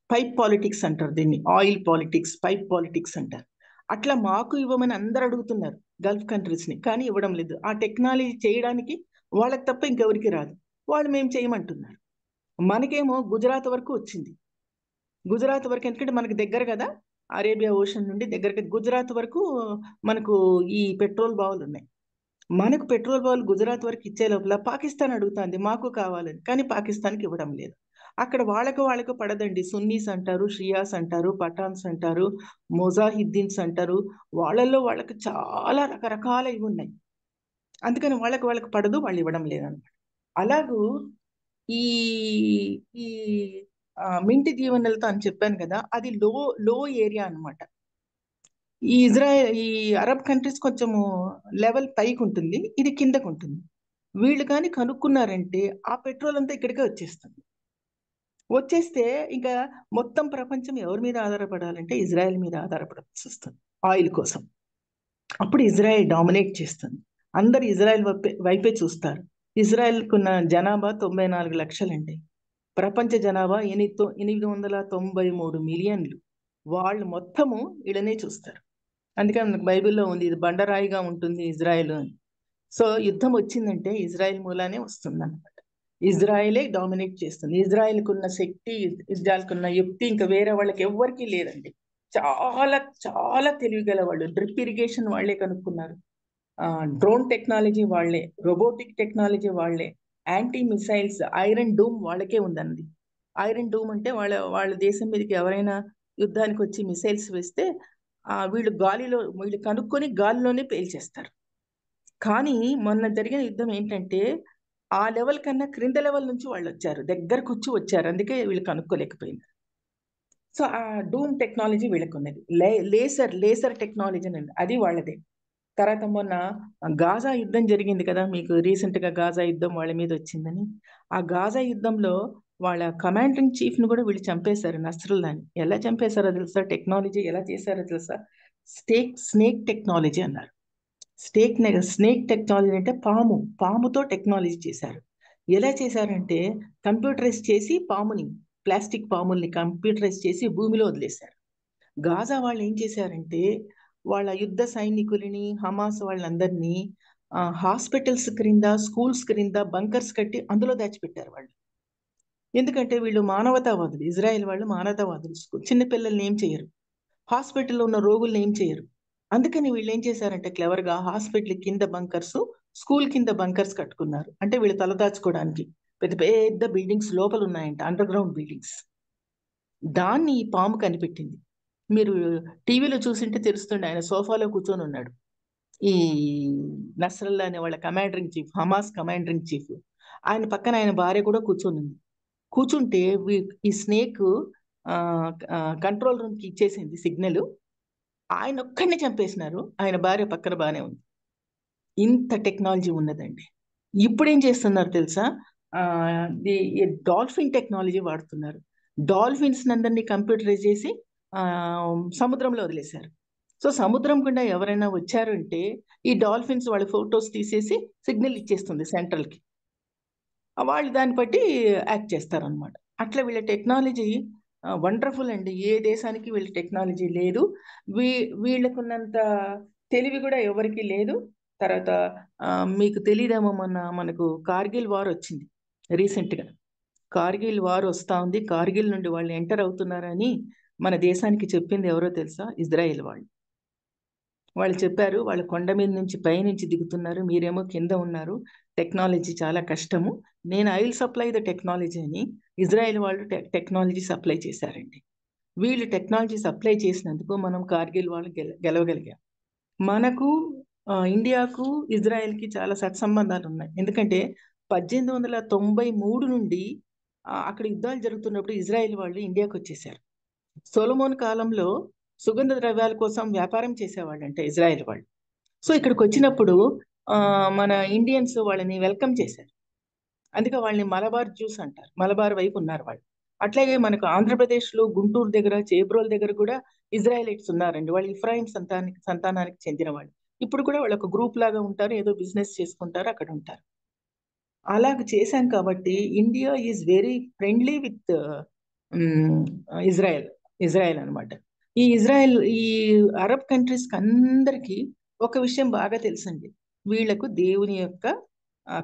పైప్ పాలిటిక్స్ అంటారు దీన్ని. ఆయిల్ పాలిటిక్స్, పైప్ పాలిటిక్స్ అంటారు. అట్లా మాకు ఇవ్వమని అందరు అడుగుతున్నారు గల్ఫ్ కంట్రీస్ని, కానీ ఇవ్వడం లేదు. ఆ టెక్నాలజీ చేయడానికి వాళ్ళకి తప్ప ఇంకెవరికి రాదు. వాళ్ళు మేము చేయమంటున్నారు. మనకేమో గుజరాత్ వరకు వచ్చింది. గుజరాత్ వరకు ఎందుకంటే మనకు దగ్గర కదా, అరేబియా ఓషన్ నుండి దగ్గరకి గుజరాత్ వరకు మనకు ఈ పెట్రోల్ బావులు ఉన్నాయి. మనకు పెట్రోల్ బావులు గుజరాత్ వరకు ఇచ్చే లోపల పాకిస్తాన్ అడుగుతుంది మాకు కావాలని, కానీ పాకిస్తాన్కి ఇవ్వడం లేదు. అక్కడ వాళ్ళకు పడదండి. సున్నీస్ అంటారు, షియాస్ అంటారు, పఠాన్స్ అంటారు, మొజాహిద్దీన్స్ అంటారు. వాళ్ళకు చాలా రకరకాల ఇవి ఉన్నాయి. అందుకని వాళ్ళకు పడదు, వాళ్ళు ఇవ్వడం లేదన్నమాట. అలాగూ ఈ ఈ మింటి దీవెనలతో అని చెప్పాను కదా, అది లో ఏరియా అన్నమాట. ఈ అరబ్ కంట్రీస్ కొంచెము లెవెల్ పైకి ఉంటుంది, ఇది కిందకు ఉంటుంది. వీళ్ళు కానీ కనుక్కున్నారంటే ఆ పెట్రోల్ అంతా ఇక్కడికే వచ్చేస్తుంది. వచ్చేస్తే ఇంకా మొత్తం ప్రపంచం ఎవరి మీద ఆధారపడాలంటే ఇజ్రాయెల్ మీద ఆధారపడాల్సి వస్తుంది ఆయిల్ కోసం. అప్పుడు ఇజ్రాయెల్ డామినేట్ చేస్తుంది. అందరు ఇజ్రాయెల్ వైపే చూస్తారు. ఇజ్రాయెల్కున్న జనాభా 94 లక్షలండి. ప్రపంచ జనాభా 893 మిలియన్లు. వాళ్ళు మొత్తము వీళ్ళనే చూస్తారు. అందుకని మనకు బైబిల్లో ఉంది, ఇది బండరాయిగా ఉంటుంది ఇజ్రాయెల్ అని. సో యుద్ధం వచ్చిందంటే ఇజ్రాయెల్ మూలానే వస్తుంది అనమాట. ఇజ్రాయెలే డామినేట్ చేస్తుంది. ఇజ్రాయెల్కున్న శక్తి, ఇజ్రాయెల్కున్న యుక్తి ఇంకా వేరే వాళ్ళకి ఎవ్వరికీ లేదండి. చాలా చాలా తెలివిగల వాళ్ళు. డ్రిప్ ఇరిగేషన్ వాళ్ళే కనుక్కున్నారు, డ్రోన్ టెక్నాలజీ వాళ్ళే, రోబోటిక్ టెక్నాలజీ వాళ్ళే, యాంటీ మిసైల్స్, ఐరన్ డూమ్ వాళ్ళకే ఉందండి. ఐరన్ డూమ్ అంటే వాళ్ళ దేశం మీదకి ఎవరైనా యుద్ధానికి వచ్చి మిసైల్స్ వేస్తే వీళ్ళు కనుక్కొని గాలిలోనే పేల్చేస్తారు. కానీ మొన్న జరిగిన యుద్ధం ఏంటంటే ఆ లెవెల్ కన్నా క్రింద లెవెల్ నుంచి వాళ్ళు వచ్చారు, దగ్గరకు వచ్చారు. అందుకే వీళ్ళు కనుక్కోలేకపోయినారు. సో ఆ డూమ్ టెక్నాలజీ వీళ్ళకి ఉన్నది. లేసర్ టెక్నాలజీ అని అది వాళ్ళదే. తర్వాత మొన్న గాజా యుద్ధం జరిగింది కదా, మీకు రీసెంట్ గా గాజా యుద్ధం వాళ్ళ మీద వచ్చిందని. ఆ గాజా యుద్ధంలో వాళ్ళ కమాండింగ్ చీఫ్ ను కూడా వీళ్ళు చంపేశారు, నస్రుల్లాని. ఎలా చంపేశారో తెలుసా? టెక్నాలజీ ఎలా చేశారో తెలుసా? స్నేక్ టెక్నాలజీ అన్నారు. స్నేక్ టెక్నాలజీ అంటే పాముతో టెక్నాలజీ చేశారు. ఎలా చేశారంటే కంప్యూటరైజ్ చేసి ప్లాస్టిక్ పాముల్ని కంప్యూటరైజ్ చేసి భూమిలో వదిలేశారు. గాజా వాళ్ళు ఏం చేశారంటే వాళ్ళ యుద్ధ సైనికులని, హమాస్ వాళ్ళందరినీ హాస్పిటల్స్ క్రింద, స్కూల్స్ క్రింద బంకర్స్ కట్టి అందులో దాచిపెట్టారు వాళ్ళు. ఎందుకంటే వీళ్ళు మానవతావాదులు, ఇజ్రాయెల్ వాళ్ళు మానవతావాదులు. చిన్నపిల్లల్ని ఏం చేయరు, హాస్పిటల్లో ఉన్న రోగుల్ని ఏం చేయరు. అందుకని వీళ్ళు ఏం చేశారంటే క్లెవర్గా హాస్పిటల్ కింద బంకర్స్, స్కూల్ కింద బంకర్స్ కట్టుకున్నారు. అంటే వీళ్ళు తలదాచుకోవడానికి పెద్ద పెద్ద బిల్డింగ్స్ లోపల ఉన్నాయంట, అండర్ గ్రౌండ్ బిల్డింగ్స్. దాన్ని ఈ పాము కనిపెట్టింది. మీరు టీవీలో చూసింటే తెలుస్తుండే, ఆయన సోఫాలో కూర్చొని ఉన్నాడు. ఈ నస్రల్లా అనే వాళ్ళ commander in chief, Hamas commander in chief, ఆయన పక్కన ఆయన భార్య కూడా కూర్చొని ఉంది. కూర్చుంటే ఈ స్నేక్ కంట్రోల్ రూమ్కి ఇచ్చేసింది సిగ్నల్. ఆయన ఒక్కడిని చంపేసినారు, ఆయన భార్య పక్కన బాగానే ఉంది. ఇంత టెక్నాలజీ ఉన్నదండి. ఇప్పుడు ఏం చేస్తున్నారు తెలుసా, డాల్ఫిన్ టెక్నాలజీ వాడుతున్నారు. డాల్ఫిన్స్ అందరినీ కంప్యూటరైజ్ చేసి సముద్రంలో వదిలేశారు. సో సముద్రం గుండా ఎవరైనా వచ్చారు అంటే ఈ డాల్ఫిన్స్ వాళ్ళ ఫొటోస్ తీసేసి సిగ్నల్ ఇచ్చేస్తుంది సెంట్రల్కి, వాళ్ళు దాన్ని బట్టి యాక్ట్ చేస్తారనమాట. అట్లా వీళ్ళ టెక్నాలజీ వండర్ఫుల్ అండి. ఏ దేశానికి వీళ్ళ టెక్నాలజీ లేదు, వీళ్ళకున్నంత తెలివి కూడా ఎవరికి లేదు. తర్వాత మీకు తెలియదేమో, మనకు కార్గిల్ వార్ వచ్చింది రీసెంట్గా. కార్గిల్ వార్ వస్తూ ఉంది, కార్గిల్ నుండి వాళ్ళు ఎంటర్ అవుతున్నారని మన దేశానికి చెప్పింది ఎవరో తెలుసా? ఇజ్రాయెల్ వాళ్ళు. వాళ్ళు చెప్పారు, వాళ్ళు కొండ మీద నుంచి పైనుంచి దిగుతున్నారు, మీరేమో కింద ఉన్నారు, టెక్నాలజీ చాలా కష్టము, నేను I will supply the technology అని ఇజ్రాయెల్ వాళ్ళు టెక్నాలజీ సప్లై చేశారండి. వీళ్ళు టెక్నాలజీ సప్లై చేసినందుకు మనం కార్గిల్ వాళ్ళు గెలవగలిగాం. మనకు ఇండియాకు ఇజ్రాయెల్కి చాలా సత్సంబంధాలు ఉన్నాయి. ఎందుకంటే 1893 నుండి అక్కడ యుద్ధాలు జరుగుతున్నప్పుడు ఇజ్రాయెల్ వాళ్ళు ఇండియాకు వచ్చేసారు. సొలొమోన్ కాలంలో సుగంధ ద్రవ్యాల కోసం వ్యాపారం చేసేవాళ్ళు అంటే ఇజ్రాయెల్ వాళ్ళు. సో ఇక్కడికి వచ్చినప్పుడు మన ఇండియన్స్ వాళ్ళని వెల్కమ్ చేశారు. అందుకే వాళ్ళని మలబార్ జ్యూస్ అంటారు, మలబార్ వైపు ఉన్నారు వాళ్ళు. అట్లాగే మనకు ఆంధ్రప్రదేశ్లో గుంటూరు దగ్గర, చేబ్రోల్ దగ్గర కూడా ఇజ్రాయెలైట్స్ ఉన్నారండి. వాళ్ళు ఇఫ్రాయిం సంతానానికి చెందిన వాళ్ళు. ఇప్పుడు కూడా వాళ్ళు ఒక గ్రూప్ లాగా ఉంటారు, ఏదో బిజినెస్ చేసుకుంటారు, అక్కడ ఉంటారు. అలాగ చేశాం కాబట్టి India is very friendly with Israel అనమాట. ఈ అరబ్ కంట్రీస్కి అందరికీ ఒక విషయం బాగా తెలుసండి, వీళ్లకు దేవుని యొక్క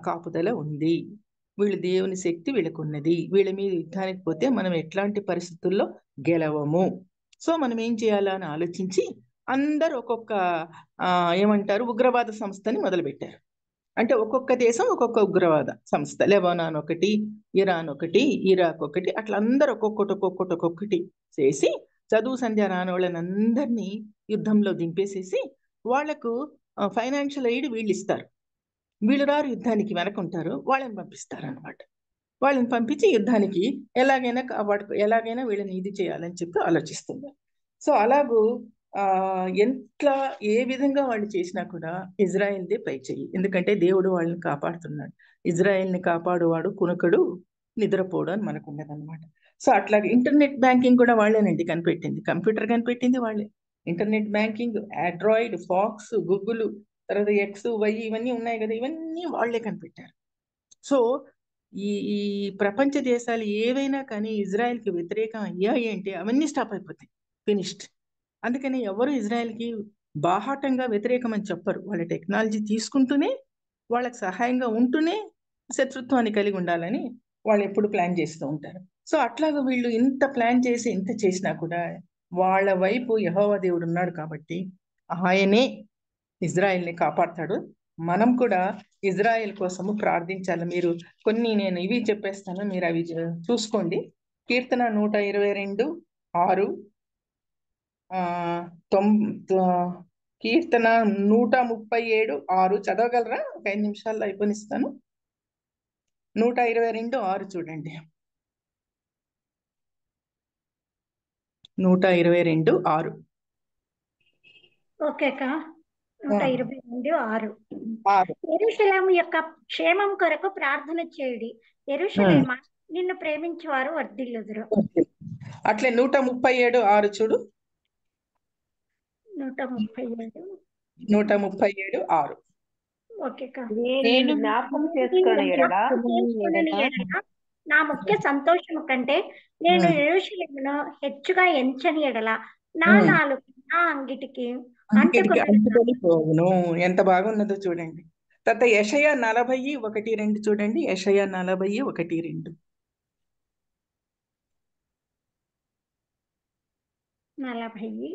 కాపుదల ఉంది, వీళ్ళ దేవుని శక్తి వీళ్ళకు ఉన్నది. వీళ్ళ మీద యుద్ధానికి పోతే మనం ఎట్లాంటి పరిస్థితుల్లో గెలవము. సో మనం ఏం చేయాలా అని ఆలోచించి అందరు ఒక్కొక్క ఏమంటారు ఉగ్రవాద సంస్థని మొదలుపెట్టారు. అంటే ఒక్కొక్క దేశం ఒక్కొక్క ఉగ్రవాద సంస్థ, లెబనాన్ ఒకటి, ఇరాన్ ఒకటి, ఇరాక్ ఒకటి, అట్లా అందరు ఒక్కొక్కటి చేసి చదువు సంధ్య రాని వాళ్ళని అందరినీ యుద్ధంలో దింపేసేసి వాళ్లకు ఫైనాన్షియల్ ఎయిడ్ వీళ్ళు ఇస్తారు. వీళ్ళు రారు యుద్ధానికి, వెనకుంటారు, వాళ్ళని పంపిస్తారు అనమాట. వాళ్ళని పంపించి యుద్ధానికి ఎలాగైనా వీళ్ళని ఇది చేయాలని చెప్పి ఆలోచిస్తున్నారు. సో అలాగూ ఏ విధంగా వాళ్ళు చేసినా కూడా ఇజ్రాయెల్దే పై చెయ్యి. ఎందుకంటే దేవుడు వాళ్ళని కాపాడుతున్నాడు. ఇజ్రాయెల్ని కాపాడువాడు కునుకడు నిద్రపోడు అని మనకు ఉన్నదన్నమాట. సో అట్లాగే ఇంటర్నెట్ బ్యాంకింగ్ కూడా వాళ్ళేనండి కనిపెట్టింది. కంప్యూటర్ కనిపెట్టింది వాళ్ళే. Internet banking, Android, fax, Google, తర్వాత ఎక్స్, వై ఇవన్నీ ఉన్నాయి కదా, ఇవన్నీ వాళ్ళే కనిపెట్టారు. సో ఈ ప్రపంచ దేశాలు ఏవైనా కానీ ఇజ్రాయెల్కి వ్యతిరేకం అయ్యాయి అంటే అవన్నీ స్టాప్ అయిపోతాయి, ఫినిష్డ్. అందుకని ఎవరు ఇజ్రాయెల్కి బాహాటంగా వ్యతిరేకం అని చెప్పరు. వాళ్ళ టెక్నాలజీ తీసుకుంటూనే, వాళ్ళకి సహాయంగా ఉంటూనే శత్రుత్వాన్ని కలిగి ఉండాలని వాళ్ళు ఎప్పుడు ప్లాన్ చేస్తూ ఉంటారు. సో అట్లాగా వీళ్ళు ఇంత ప్లాన్ చేసి ఇంత చేసినా కూడా వాళ్ళ వైపు యెహోవా దేవుడు ఉన్నాడు కాబట్టి ఆయనే ఇజ్రాయెల్ని కాపాడతాడు. మనం కూడా ఇజ్రాయెల్ కోసము ప్రార్థించాలి. మీరు కొన్ని నేను ఇవి చెప్పేస్తాను, మీరు అవి చూసుకోండి. కీర్తన 122:6, కీర్తన 137:6 చదవగలరా? ఒక 5 నిమిషాల్లో అయిపోనిస్తాను. 122:6 చూడండి. 122:6. ఓకే అక్క. 122:6. యెరూషలేము యొక్క క్షేమం కొరకు ప్రార్థన చేయుడి. యెరూషలేమా, నిన్ను ప్రేమించేవారు వర్ధిల్లుదురు. అట్లే 137:6 చూడు. 137. 137:6. ఓకే అక్క. నేను జ్ఞాపకం చేసుకున్న ఎడల చేసుకొనని ఎడల నా ముఖ్య సంతోషము కంటే నేను యెరూషలేమును హెచ్చుగా ఎంచని ఎడల నా నాలుక నా అంగిటికి అంటుకొని పోవును. ఎంత బాగున్నదో చూడండి. తర్వాత యెషయా 40:1-2 చూడండి. యెషయా 40:1-2. 40:1-2.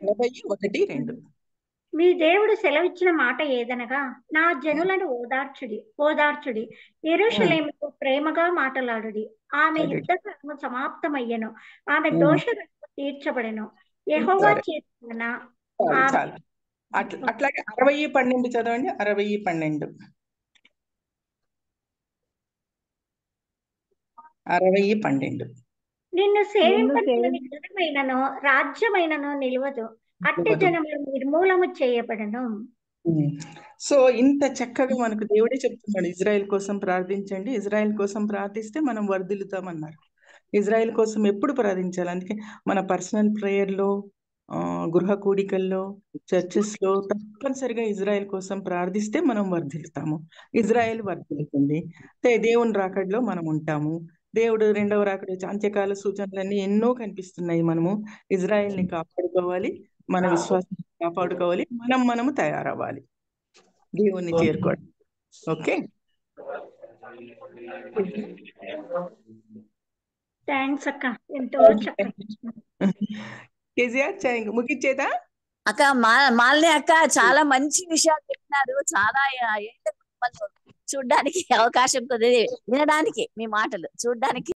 40:1-2. మీ దేవుడు సెలవిచ్చిన మాట ఏదనగా నా జనులను ఓదార్చుడి యెరూషలేముతో ప్రేమగా మాటలాడుడి. ఆమె యుద్ధకాలము సమాప్తమయ్యను, ఆమె దోషులను తీర్చబడెను. యెహోవా చేసిన అట్లాగే 60:12 చదవండి. 60:12. 60:12. నిన్ను సేవింపని జనమైనను రాజ్యమైనను నిలవదు, అట్టి జనములు నిర్మూలము చేయబడను. సో ఇంత చక్కగా మనకు దేవుడే చెప్తున్నాడు, ఇజ్రాయెల్ కోసం ప్రార్థించండి, ఇజ్రాయెల్ కోసం ప్రార్థిస్తే మనం వర్ధిల్లుతామన్నారు. ఇజ్రాయెల్ కోసం ఎప్పుడు ప్రార్థించాలి? అందుకే మన పర్సనల్ ప్రేయర్లో, గృహ కూడికల్లో, చర్చెస్లో తప్పనిసరిగా ఇజ్రాయెల్ కోసం ప్రార్థిస్తే మనం వర్ధిల్లుతాము, ఇజ్రాయెల్ వర్ధిల్లుతుంది. దేవుని రాకడలో మనం ఉంటాము. దేవుడు రెండవ రాకడ అంత్యకాల సూచనలన్నీ ఎన్నో కనిపిస్తున్నాయి. మనము ఇజ్రాయెల్ని కాపాడుకోవాలి, మన విశ్వాసాన్ని కాపాడుకోవాలి, మనము తయారవ్వాలి దేవుణ్ణి చేరుకోవడం. ఓకే, థ్యాంక్స్ అక్క, ఎంతో చక్కగా. కేసీఆర్ ముగిచ్చేదా అక్క? మాలిని అక్క చాలా మంచి విషయాలు చెప్పినారు. చాలా చూడ్డానికి అవకాశం కుదిరి వినడానికి మీ మాటలు చూడ్డానికి